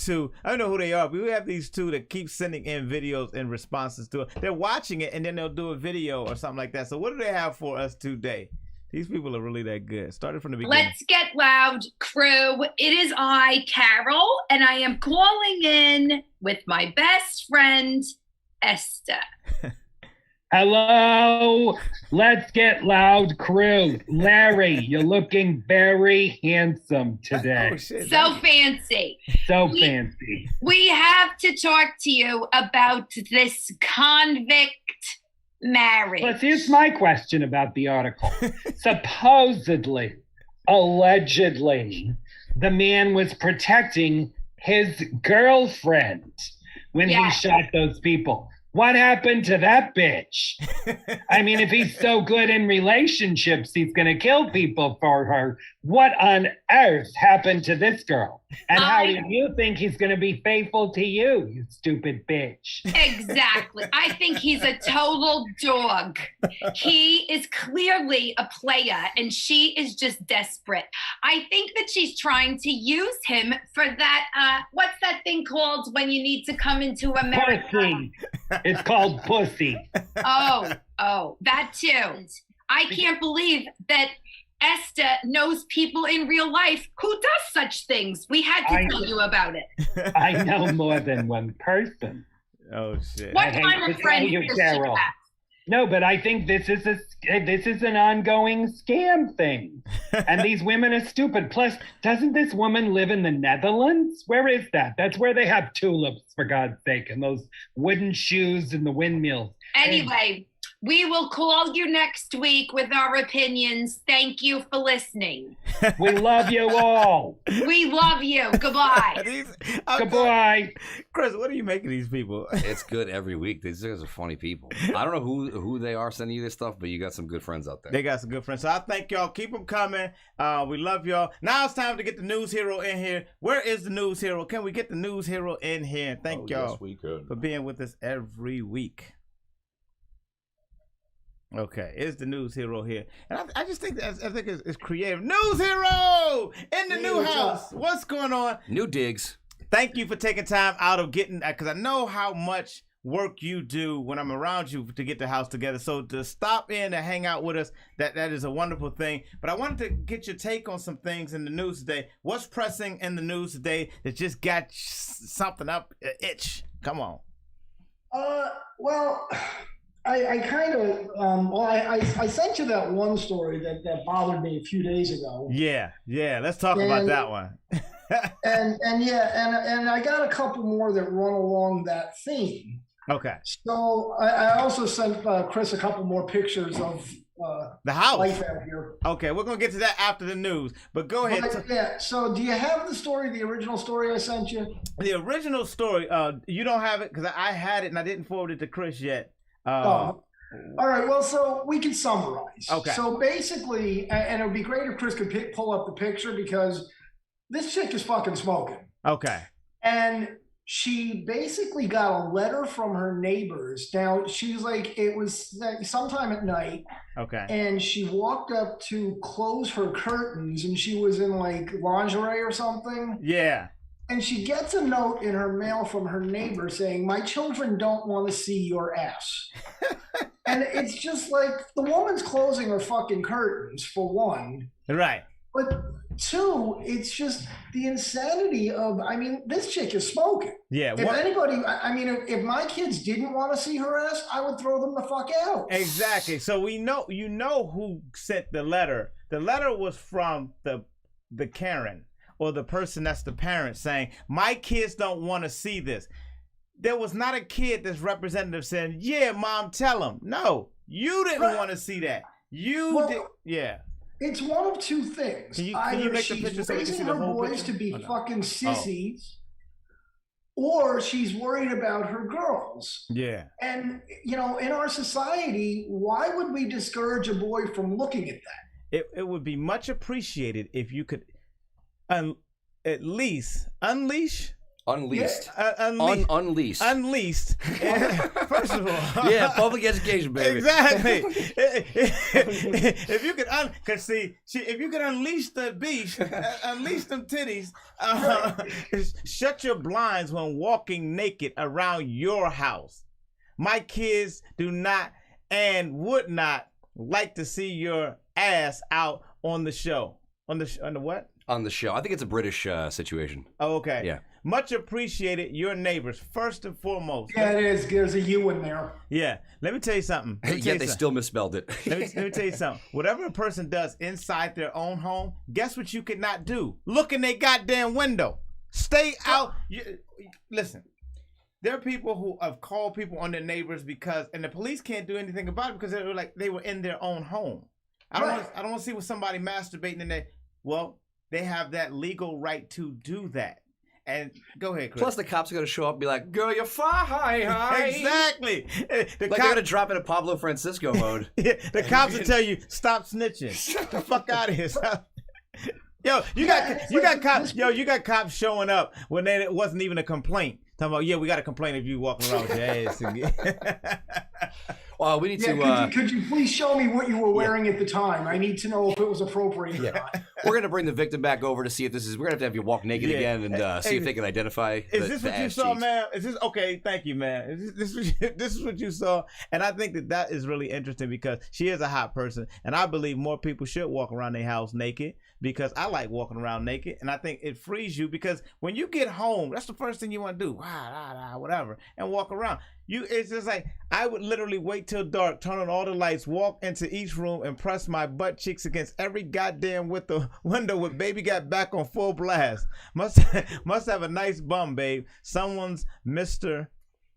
two. I don't know who they are, but we have these two that keep sending in videos and responses to it. They're watching it, and then they'll do a video or something like that. So what do they have for us today? These people are really that good. Started from the beginning. Let's Get Loud crew. It is I, Carol, and I am calling in with my best friend, Esther. Hello, Let's Get Loud crew. Larry, you're looking very handsome today. Oh, shit. So fancy. Fancy. We have to talk to you about this convict marriage. But here's my question about the article. Supposedly, allegedly, the man was protecting his girlfriend when he shot those people. What happened to that bitch? I mean, if he's so good in relationships, he's going to kill people for her. What on earth happened to this girl? And how do you think he's going to be faithful to you, you stupid bitch? Exactly. I think he's a total dog. He is clearly a player, and she is just desperate. I think that she's trying to use him for that, what's that thing called when you need to come into America? Pussy. It's called pussy. Oh, that too. I can't believe that Esther knows people in real life who does such things. We had to tell you about it. I know more than one person. Oh shit! What kind of friend is she, Carol? No, but I think this is an ongoing scam thing, and these women are stupid. Plus, doesn't this woman live in the Netherlands? Where is that? That's where they have tulips, for God's sake, and those wooden shoes and the windmills. Anyway, we will call you next week with our opinions. Thank you for listening. We love you all. We love you. Goodbye. Goodbye. Chris, what do you make of these people? It's good every week. These guys are funny people. I don't know who they are sending you this stuff, but you got some good friends out there. They got some good friends. So I thank y'all. Keep them coming. We love y'all. Now it's time to get the news hero in here. Where is the news hero? Can we get the news hero in here? Thank y'all for being with us every week. Okay, is the news hero here? And I just think it's creative. News hero in the new house. What's going on? New digs. Thank you for taking time out of getting, because I know how much work you do when I'm around you to get the house together. So to stop in and hang out with us, that is a wonderful thing. But I wanted to get your take on some things in the news today. What's pressing in the news today that just got something up itch? Come on. Well, I kind of, I sent you that one story that bothered me a few days ago. Yeah. Let's talk about that one. and I got a couple more that run along that theme. Okay. So I also sent Chris a couple more pictures of the house life out here. Okay, we're gonna get to that after the news, but go ahead. Yeah. So do you have the original story I sent you? The original story. You don't have it because I had it and I didn't forward it to Chris yet. All right. Well, so we can summarize. Okay. So basically, and it would be great if Chris could pull up the picture because this chick is fucking smoking. Okay. And she basically got a letter from her neighbors. Now, she was like, it was sometime at night. Okay. And she walked up to close her curtains and she was in like lingerie or something. Yeah. And she gets a note in her mail from her neighbor saying, "My children don't want to see your ass." And it's just like the woman's closing her fucking curtains, for one. Right. But two, it's just the insanity of, I mean, this chick is smoking. Yeah. If anybody, I mean, if my kids didn't want to see her ass, I would throw them the fuck out. Exactly. So we know, you know who sent the letter. The letter was from the Karen or the person that's the parent saying, "My kids don't want to see this." There was not a kid that's representative saying, "Yeah, mom, tell them." No, you didn't want to see that. You did. Yeah. It's one of two things. Can you Either make the she's picture so we can see raising the her whole boys picture? to be Oh, no. fucking sissies, or she's worried about her girls. Yeah. And, you know, in our society, why would we discourage a boy from looking at that? It would be much appreciated if you could at least unleash. Unleashed. Unleashed. Unleashed. First of all. Yeah, public education, baby. Exactly. If you could, if you could unleash the beast, unleash them titties, shut your blinds when walking naked around your house. My kids do not and would not like to see your ass out on the show. On the what? On the show. I think it's a British situation. Oh, okay. Yeah. Much appreciated, your neighbors, first and foremost. Yeah, it is. There's a U in there. Yeah. Let me tell you something. Yet they still misspelled it. Let me tell you something. Whatever a person does inside their own home, guess what you could not do? Look in their goddamn window. Stay out. Listen, there are people who have called people on their neighbors and the police can't do anything about it because they were in their own home. I don't want to see with somebody masturbating in there. Well, they have that legal right to do that. And go ahead, Chris. Plus, the cops are going to show up and be like, "Girl, you're fine." Exactly. They're going to drop into Pablo Francisco mode. The cops will tell you, "Stop snitching. Get the fuck out of here." Yo, you got cops. Yo, you got cops showing up when it wasn't even a complaint. Talking about, "Yeah, we got a complaint if you walking around with your ass." Well, we need to. Could you please show me what you were wearing at the time? I need to know if it was appropriate or not. We're gonna bring the victim back over to see if this is. We're gonna have you walk naked again and see if they can identify. Is this what you saw, man? Is this okay? Thank you, man. This is what you saw, and I think that is really interesting because she is a hot person, and I believe more people should walk around their house naked because I like walking around naked, and I think it frees you because when you get home, that's the first thing you want to do, whatever, and walk around. It's just like I would literally wait till dark, turn on all the lights, walk into each room, and press my butt cheeks against every goddamn window with "Baby Got Back" on full blast. Must have a nice bum, babe. Someone's Mr.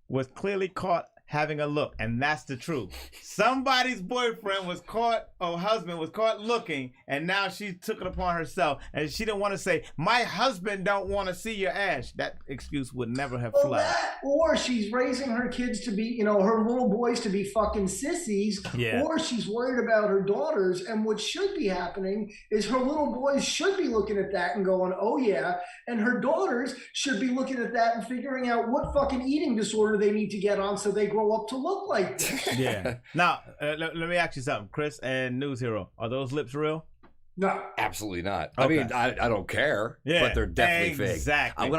was clearly caught having a look, and that's the truth. Somebody's boyfriend was caught, or husband was caught looking, and now she took it upon herself, and she didn't want to say, "My husband don't want to see your ass." That excuse would never have fly. Or she's raising her kids to be, her little boys to be fucking sissies. Yeah. Or she's worried about her daughters, and what should be happening is her little boys should be looking at that and going, "Oh yeah," and her daughters should be looking at that and figuring out what fucking eating disorder they need to get on so they grow up to look like this. Yeah. Now, let me ask you something, Chris and News Hero. Are those lips real? No. Absolutely not. Okay. I mean, I don't care, but they're definitely fake. Exactly.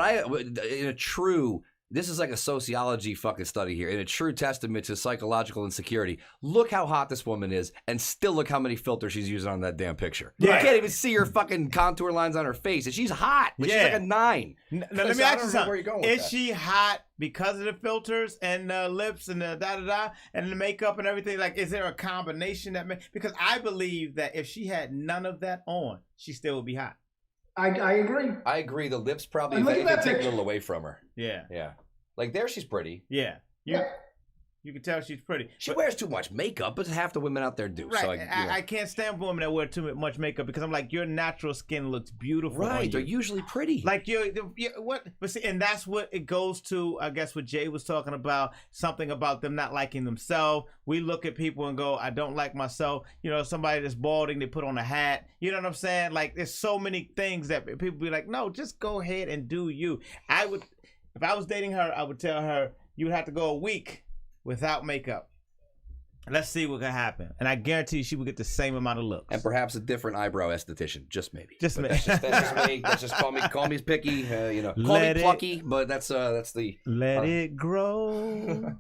This is like a sociology fucking study here, and a true testament to psychological insecurity. Look how hot this woman is, and still look how many filters she's using on that damn picture. Yeah. You can't even see her fucking contour lines on her face, and she's hot, but she's like a 9. Now, let me ask you something. Where you're going with is that. she hot because of the filters and the lips and the da-da-da and the makeup and everything? Like, is there a combination because I believe that if she had none of that on, she still would be hot. I agree. I agree. The lips probably And look at that take a picture. little away from her. Yeah. Yeah. Like there, she's pretty. Yeah. You can tell she's pretty. She wears too much makeup, but half the women out there do. Right. So I can't stand women that wear too much makeup because I'm like, your natural skin looks beautiful. Right. They're usually pretty. Like what? But see, and that's what it goes to. I guess what Jay was talking about, something about them not liking themselves. We look at people and go, I don't like myself. You know, somebody that's balding, they put on a hat. You know what I'm saying? Like, there's so many things that people be like, no, just go ahead and do you. If I was dating her, I would tell her you would have to go a week without makeup. Let's see what can happen. And I guarantee you she will get the same amount of looks. And perhaps a different eyebrow esthetician, just maybe. Just maybe. That's just me. That's just call me picky. Call me plucky. But that's the. Let it grow.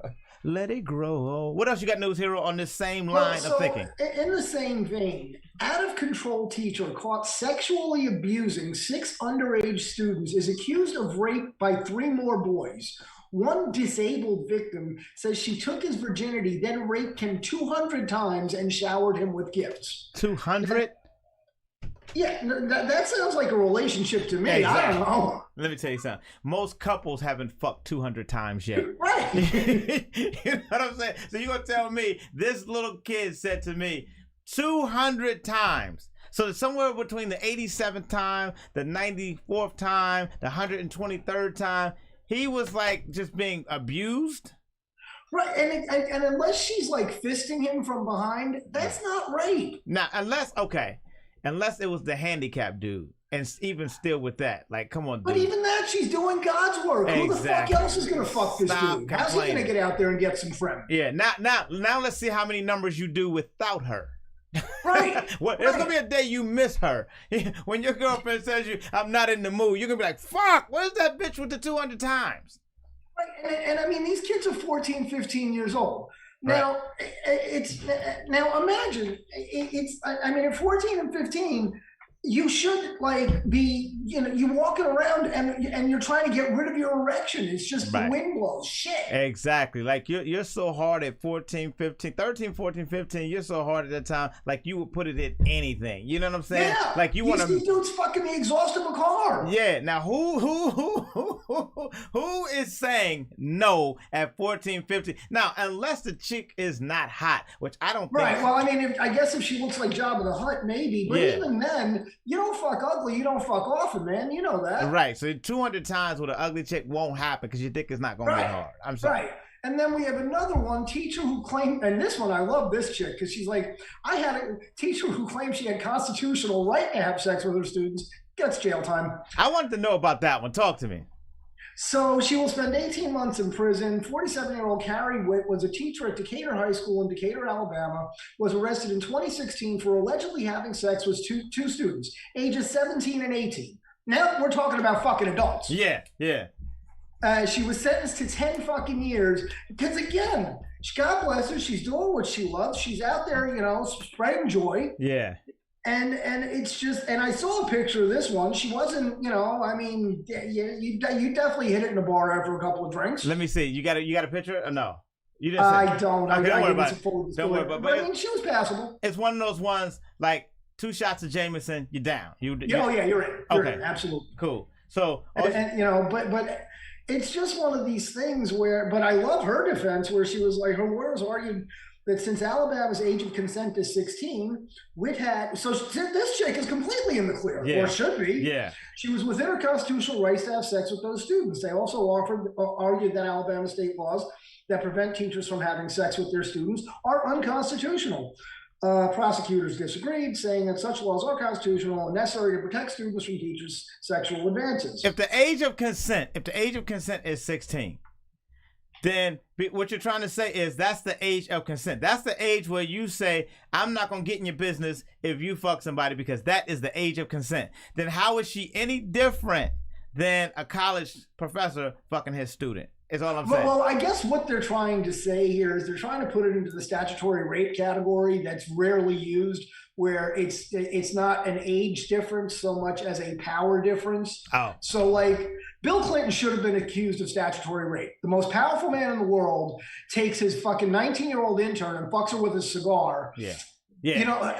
Let it grow. What else you got, News Hero, on this same line of thinking? In the same vein, out-of-control teacher caught sexually abusing 6 underage students is accused of rape by 3 more boys. One disabled victim says she took his virginity, then raped him 200 times and showered him with gifts. 200? Yeah, that sounds like a relationship to me. Exactly. I don't know. Let me tell you something. Most couples haven't fucked 200 times yet. Right. You know what I'm saying? So you're going to tell me this little kid said to me 200 times. So somewhere between the 87th time, the 94th time, the 123rd time, he was like just being abused. Right, and unless she's like fisting him from behind, that's not rape. Now, unless it was the handicapped dude, and even still with that, like, come on, dude. But even that, she's doing God's work. Exactly. Who the fuck else is gonna fuck this dude? How's he gonna get out there and get some friends? Yeah, now let's see how many numbers you do without her. Right. Well, there's gonna be a day you miss her. When your girlfriend says I'm not in the mood, you're gonna be like, fuck, where's that bitch with the 200 times? Right. And I mean, these kids are 14, 15 years old. Now, imagine, at 14 and 15, you should like be, you walking around and you're trying to get rid of your erection. It's just the wind blows. Shit. Exactly. Like you're so hard at 14, 15, 13, 14, 15. You're so hard at that time. Like you would put it in anything. You know what I'm saying? Yeah. Like you want to. These dudes fucking the exhaust of a car. Yeah. Now who is saying no at 14, 15? Now unless the chick is not hot, which I don't think. Right. Well, I mean, I guess if she looks like Jabba the Hutt, maybe. But even then, you don't fuck ugly, you don't fuck often, man. You know that. Right. So 200 times with an ugly chick won't happen because your dick is not going to be hard. I'm sorry. Right. And then we have another one, teacher who claimed, and this one, I love this chick because she's like, I had a teacher who claimed she had constitutional right to have sex with her students, gets jail time. I wanted to know about that one. Talk to me. So she will spend 18 months in prison. 47-year-old Carrie Witt was a teacher at Decatur High School in Decatur, Alabama, was arrested in 2016 for allegedly having sex with two students, ages 17 and 18. Now we're talking about fucking adults. Yeah. She was sentenced to 10 fucking years because, again, God bless her, she's doing what she loves. She's out there, spreading joy. Yeah. And it's just, and I saw a picture of this one. She wasn't, you definitely hit it in a bar after a couple of drinks. Let me see. You got a picture or no? You didn't. I don't. Okay, don't worry about it. Don't worry about it. But I mean, she was passable. It's one of those ones like 2 shots of Jameson, you're down. You're in. Okay, Absolutely. Cool. So, but it's just one of these things where. But I love her defense, where she was like, her lawyers argued that since Alabama's age of consent is 16, this chick is completely in the clear, or should be. Yeah. She was within her constitutional rights to have sex with those students. They also argued that Alabama state laws that prevent teachers from having sex with their students are unconstitutional. Prosecutors disagreed, saying that such laws are constitutional and necessary to protect students from teachers' sexual advances. If the age of consent is 16, then what you're trying to say is that's the age of consent. That's the age where you say, I'm not going to get in your business if you fuck somebody because that is the age of consent. Then how is she any different than a college professor fucking his student? Is all I'm saying. Well, I guess what they're trying to say here is they're trying to put it into the statutory rape category that's rarely used, where it's not an age difference so much as a power difference. Oh. So like Bill Clinton should have been accused of statutory rape. The most powerful man in the world takes his fucking 19-year-old intern and fucks her with his cigar. Yeah. Yeah. You know,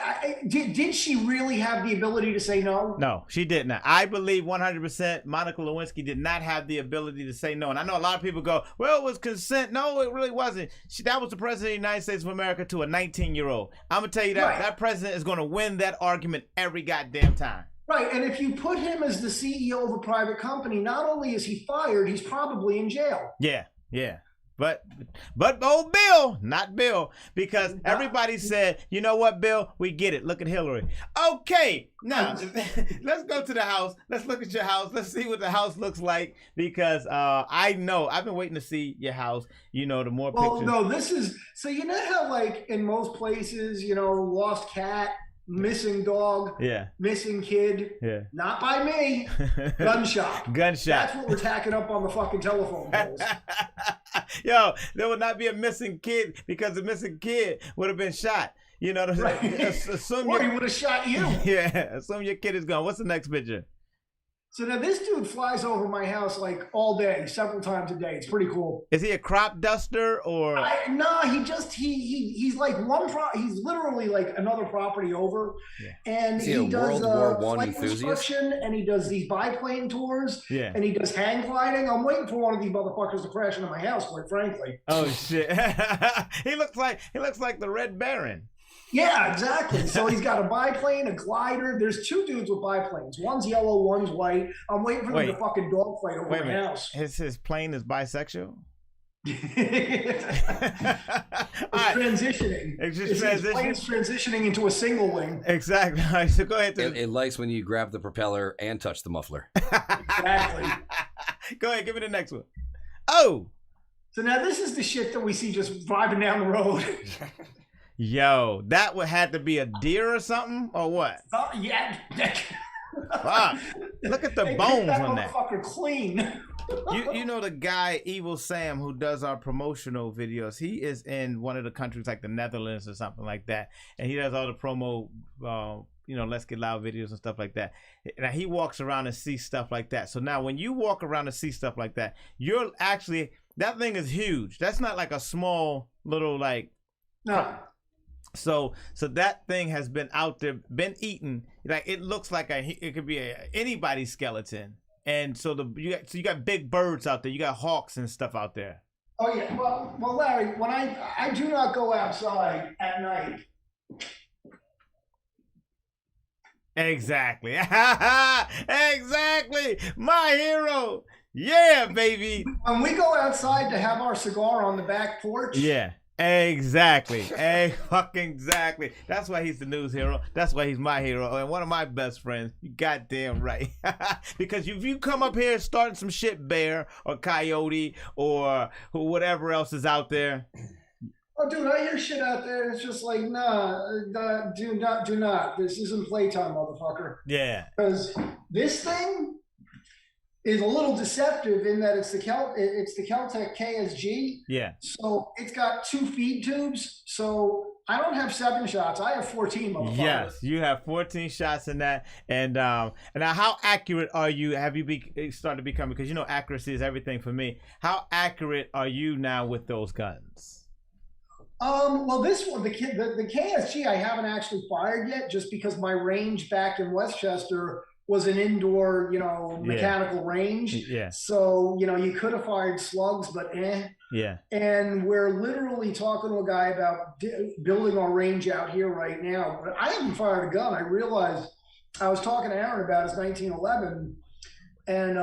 did she really have the ability to say no? No, she did not. I believe 100% Monica Lewinsky did not have the ability to say no. And I know a lot of people go, well, it was consent. No, it really wasn't. That was the president of the United States of America to a 19-year-old. I'm going to tell you that that president is going to win that argument every goddamn time. Right, and if you put him as the CEO of a private company, not only is he fired, he's probably in jail. Yeah, yeah. But old Bill, not Bill, because everybody said, you know what, Bill, we get it. Look at Hillary. Okay, now let's go to the house. Let's look at your house. Let's see what the house looks like, because I know I've been waiting to see your house. You know, the more pictures. No, this is so. You know how like in most places, you know, lost cat, missing dog, missing kid, not by me. Gunshot. Gunshot. That's what we're tacking up on the fucking telephone poles. Yo, there would not be a missing kid, because the missing kid would have been shot. You know, assume or he would have shot you. Yeah, assume your kid is gone. What's the next picture? So now this dude flies over my house like all day, several times a day. It's pretty cool. Is he a crop duster or? No, he's like he's literally like another property over, and he does World War I flight enthusiast? inspection, and he does these biplane tours, and he does hang gliding. I'm waiting for one of these motherfuckers to crash into my house, quite frankly. Oh shit! he looks like the Red Baron. Yeah, exactly. So he's got a biplane, a glider. There's two dudes with biplanes. One's yellow, one's white. I'm waiting for them to fucking dogfight over my house. His plane is bisexual? It's transitioning. His plane's transitioning into a single wing. Exactly. All right, so go ahead. It likes when you grab the propeller and touch the muffler. Exactly. Go ahead, give me the next one. Oh! So now this is the shit that we see just driving down the road. Yo, that would have to be a deer or something, or what? Yeah. Fuck. Look at the bones on that. Motherfucker clean. You know the guy Evil Sam who does our promotional videos. He is in one of the countries like the Netherlands or something like that, and he does all the promo, Let's Get Loud videos and stuff like that. Now he walks around and sees stuff like that. So now when you walk around and see stuff like that, you're actually, that thing is huge. That's not like a small little like. No. So that thing has been out there, been eaten. Like it looks like it could be anybody's skeleton. And so you got big birds out there. You got hawks and stuff out there. Oh yeah. Well, Larry, when I do not go outside at night. Exactly. Exactly. My hero. Yeah, baby. When we go outside to have our cigar on the back porch. Yeah. Exactly. Exactly. That's why he's the news hero. That's why he's my hero and one of my best friends. You goddamn right. Because if you come up here starting some shit, Bear or Coyote or whatever else is out there. Oh, dude, I hear shit out there. It's just like, nah, do not. This isn't playtime, motherfucker. Yeah. Because this thing is a little deceptive in that it's the Keltec KSG. Yeah. So it's got 2 feed tubes. So I don't have 7 shots. I have 14, motherfucker. Yes, you have 14 shots in that. And now, how accurate are you? Have you started to become? Because you know accuracy is everything for me. How accurate are you now with those guns? Well, this one, the KSG, I haven't actually fired yet, just because my range back in Westchester was an indoor, mechanical range. Yeah. So, you could have fired slugs, but Yeah. And we're literally talking to a guy about building our range out here right now. But I haven't fired a gun. I realized I was talking to Aaron about his 1911, and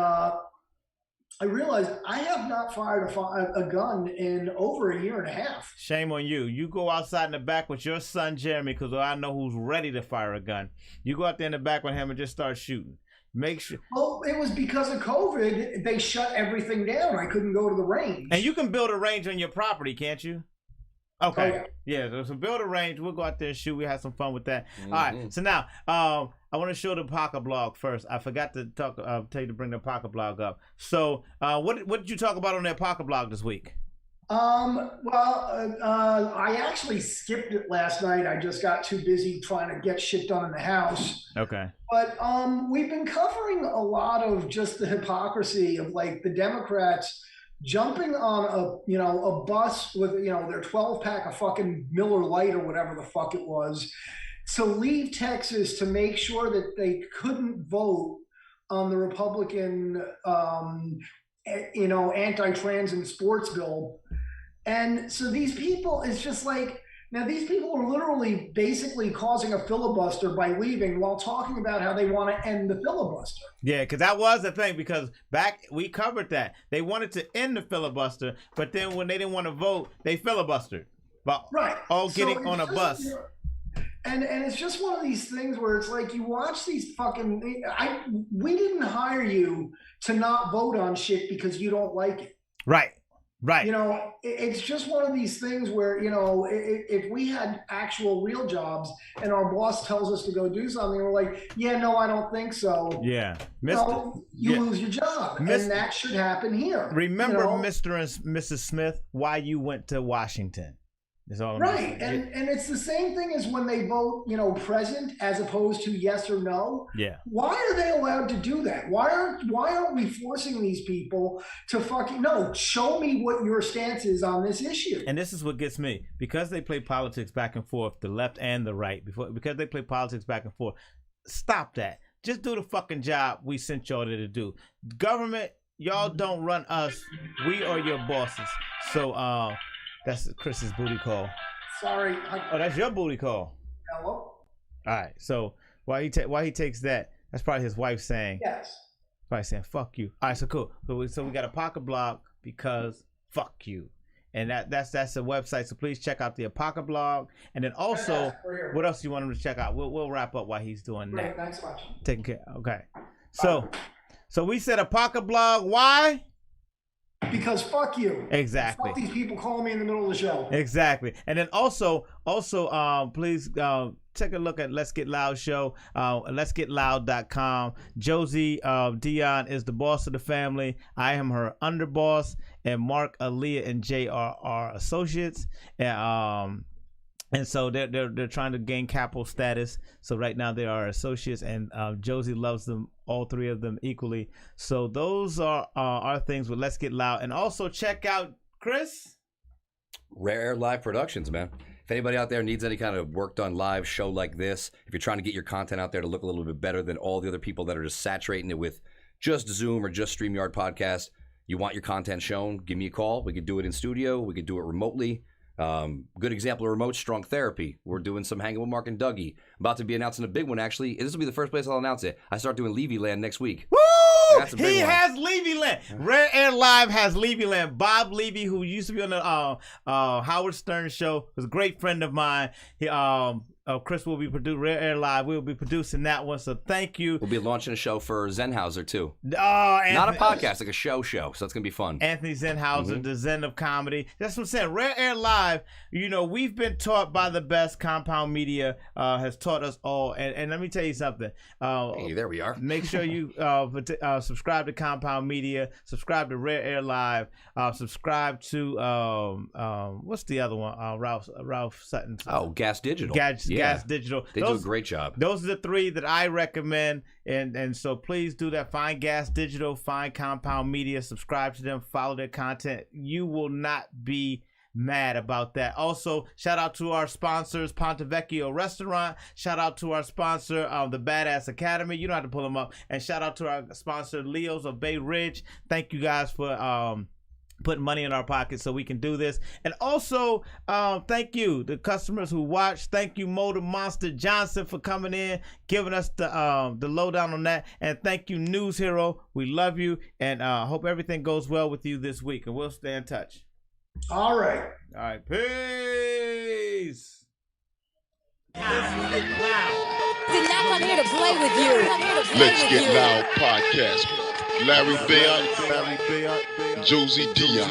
I realized I have not fired a gun in over a year and a half. Shame on you. You go outside in the back with your son, Jeremy, because I know who's ready to fire a gun. You go out there in the back with him and just start shooting. Make sure. Well, it was because of COVID. They shut everything down. I couldn't go to the range. And you can build a range on your property, can't you? Okay. Oh, yeah. So build a range. We'll go out there and shoot. We have some fun with that. Mm-hmm. All right. So now, I want to show the pocket blog first. I forgot to tell you to bring the pocket blog up. So, what did you talk about on that pocket blog this week? I actually skipped it last night. I just got too busy trying to get shit done in the house. Okay. But we've been covering a lot of just the hypocrisy of like the Democrats jumping on a bus with, their 12-pack of fucking Miller Lite or whatever the fuck it was, to leave Texas to make sure that they couldn't vote on the Republican, anti-trans and sports bill. And so these people, it's just like, now these people are literally basically causing a filibuster by leaving while talking about how they want to end the filibuster. Yeah, because that was the thing, because we covered that. They wanted to end the filibuster, but then when they didn't want to vote, they filibustered. But right. all getting on a bus. And it's just one of these things where it's like you watch these fucking... we didn't hire you to not vote on shit because you don't like it. Right. Right. It's just one of these things where, if we had actual real jobs and our boss tells us to go do something, we're like, yeah, no, I don't think so. Yeah. You lose your job. And that should happen here. Remember, Mr. and Mrs. Smith, why you went to Washington. Is all right. And it's the same thing as when they vote, present as opposed to yes or no. Yeah. Why are they allowed to do that? Why aren't we forcing these people to show me what your stance is on this issue? And this is what gets me. Because they play politics back and forth, the left and the right, because they play politics back and forth, stop that. Just do the fucking job we sent y'all there to do. Government, y'all don't run us. We are your bosses. So, that's Chris's booty call. Sorry. Oh, that's your booty call. Hello? All right. So why he takes that? That's probably his wife saying. Yes. Probably saying "fuck you." All right. So cool. So we got a pocket blog because fuck you, and that's a website. So please check out the Apoca blog, and then also what else you want him to check out? We'll wrap up while he's doing that. Thanks so much. Taking care. Okay. So we said Apoca blog. Why? Because fuck you. Exactly. Fuck these people calling me in the middle of the show. Exactly. And then also, please take a look at Let's Get Loud show, letsgetloud.com. Josie, Dion is the boss of the family. I am her underboss, and Mark, Aaliyah, and Jay are our associates. And so they're trying to gain capital status. So right now they are associates, and Josie loves them, all three of them, equally. So those are our things with Let's Get Loud. And also check out Chris. Rare Air Live Productions, man. If anybody out there needs any kind of work done live show like this, if you're trying to get your content out there to look a little bit better than all the other people that are just saturating it with just Zoom or just StreamYard podcast, you want your content shown, give me a call. We could do it in studio. We could do it remotely. Good example of remote strong therapy. We're doing some hanging with Mark and Dougie. About to be announcing a big one, actually. This will be the first place I'll announce it. I start doing Levy Land next week. Woo! He has Levy Land. Rare Air Live has Levy Land. Bob Levy, who used to be on the Howard Stern show, was a great friend of mine. He Chris will be producing Rare Air Live. We will be producing that one. So thank you. We'll be launching a show for Zenhauser too. Anthony, not a podcast, like a show. So it's gonna be fun. Anthony Zenhauser, the Zen of comedy. That's what I'm saying. Rare Air Live. We've been taught by the best. Compound Media has taught us all. And let me tell you something. Hey, there we are. Make sure you subscribe to Compound Media. Subscribe to Rare Air Live. Subscribe to what's the other one? Ralph Sutton. Oh, Gas Digital. Gas Digital. They do a great job. Those are the three that I recommend. And so please do that. Find Gas Digital, find Compound Media, subscribe to them, follow their content. You will not be mad about that. Also, shout out to our sponsors, Ponte Vecchio Restaurant. Shout out to our sponsor, the Badass Academy. You don't have to pull them up. And shout out to our sponsor, Leo's of Bay Ridge. Thank you guys for putting money in our pockets so we can do this. And also, thank you, the customers who watch. Thank you, Motor Monster Johnson, for coming in, giving us the lowdown on that. And thank you, News Hero. We love you, and hope everything goes well with you this week. And we'll stay in touch. All right. All right. Peace. Did not come here to play with you. Let's Get Loud podcast. Larry Beyah, Josie, Dion.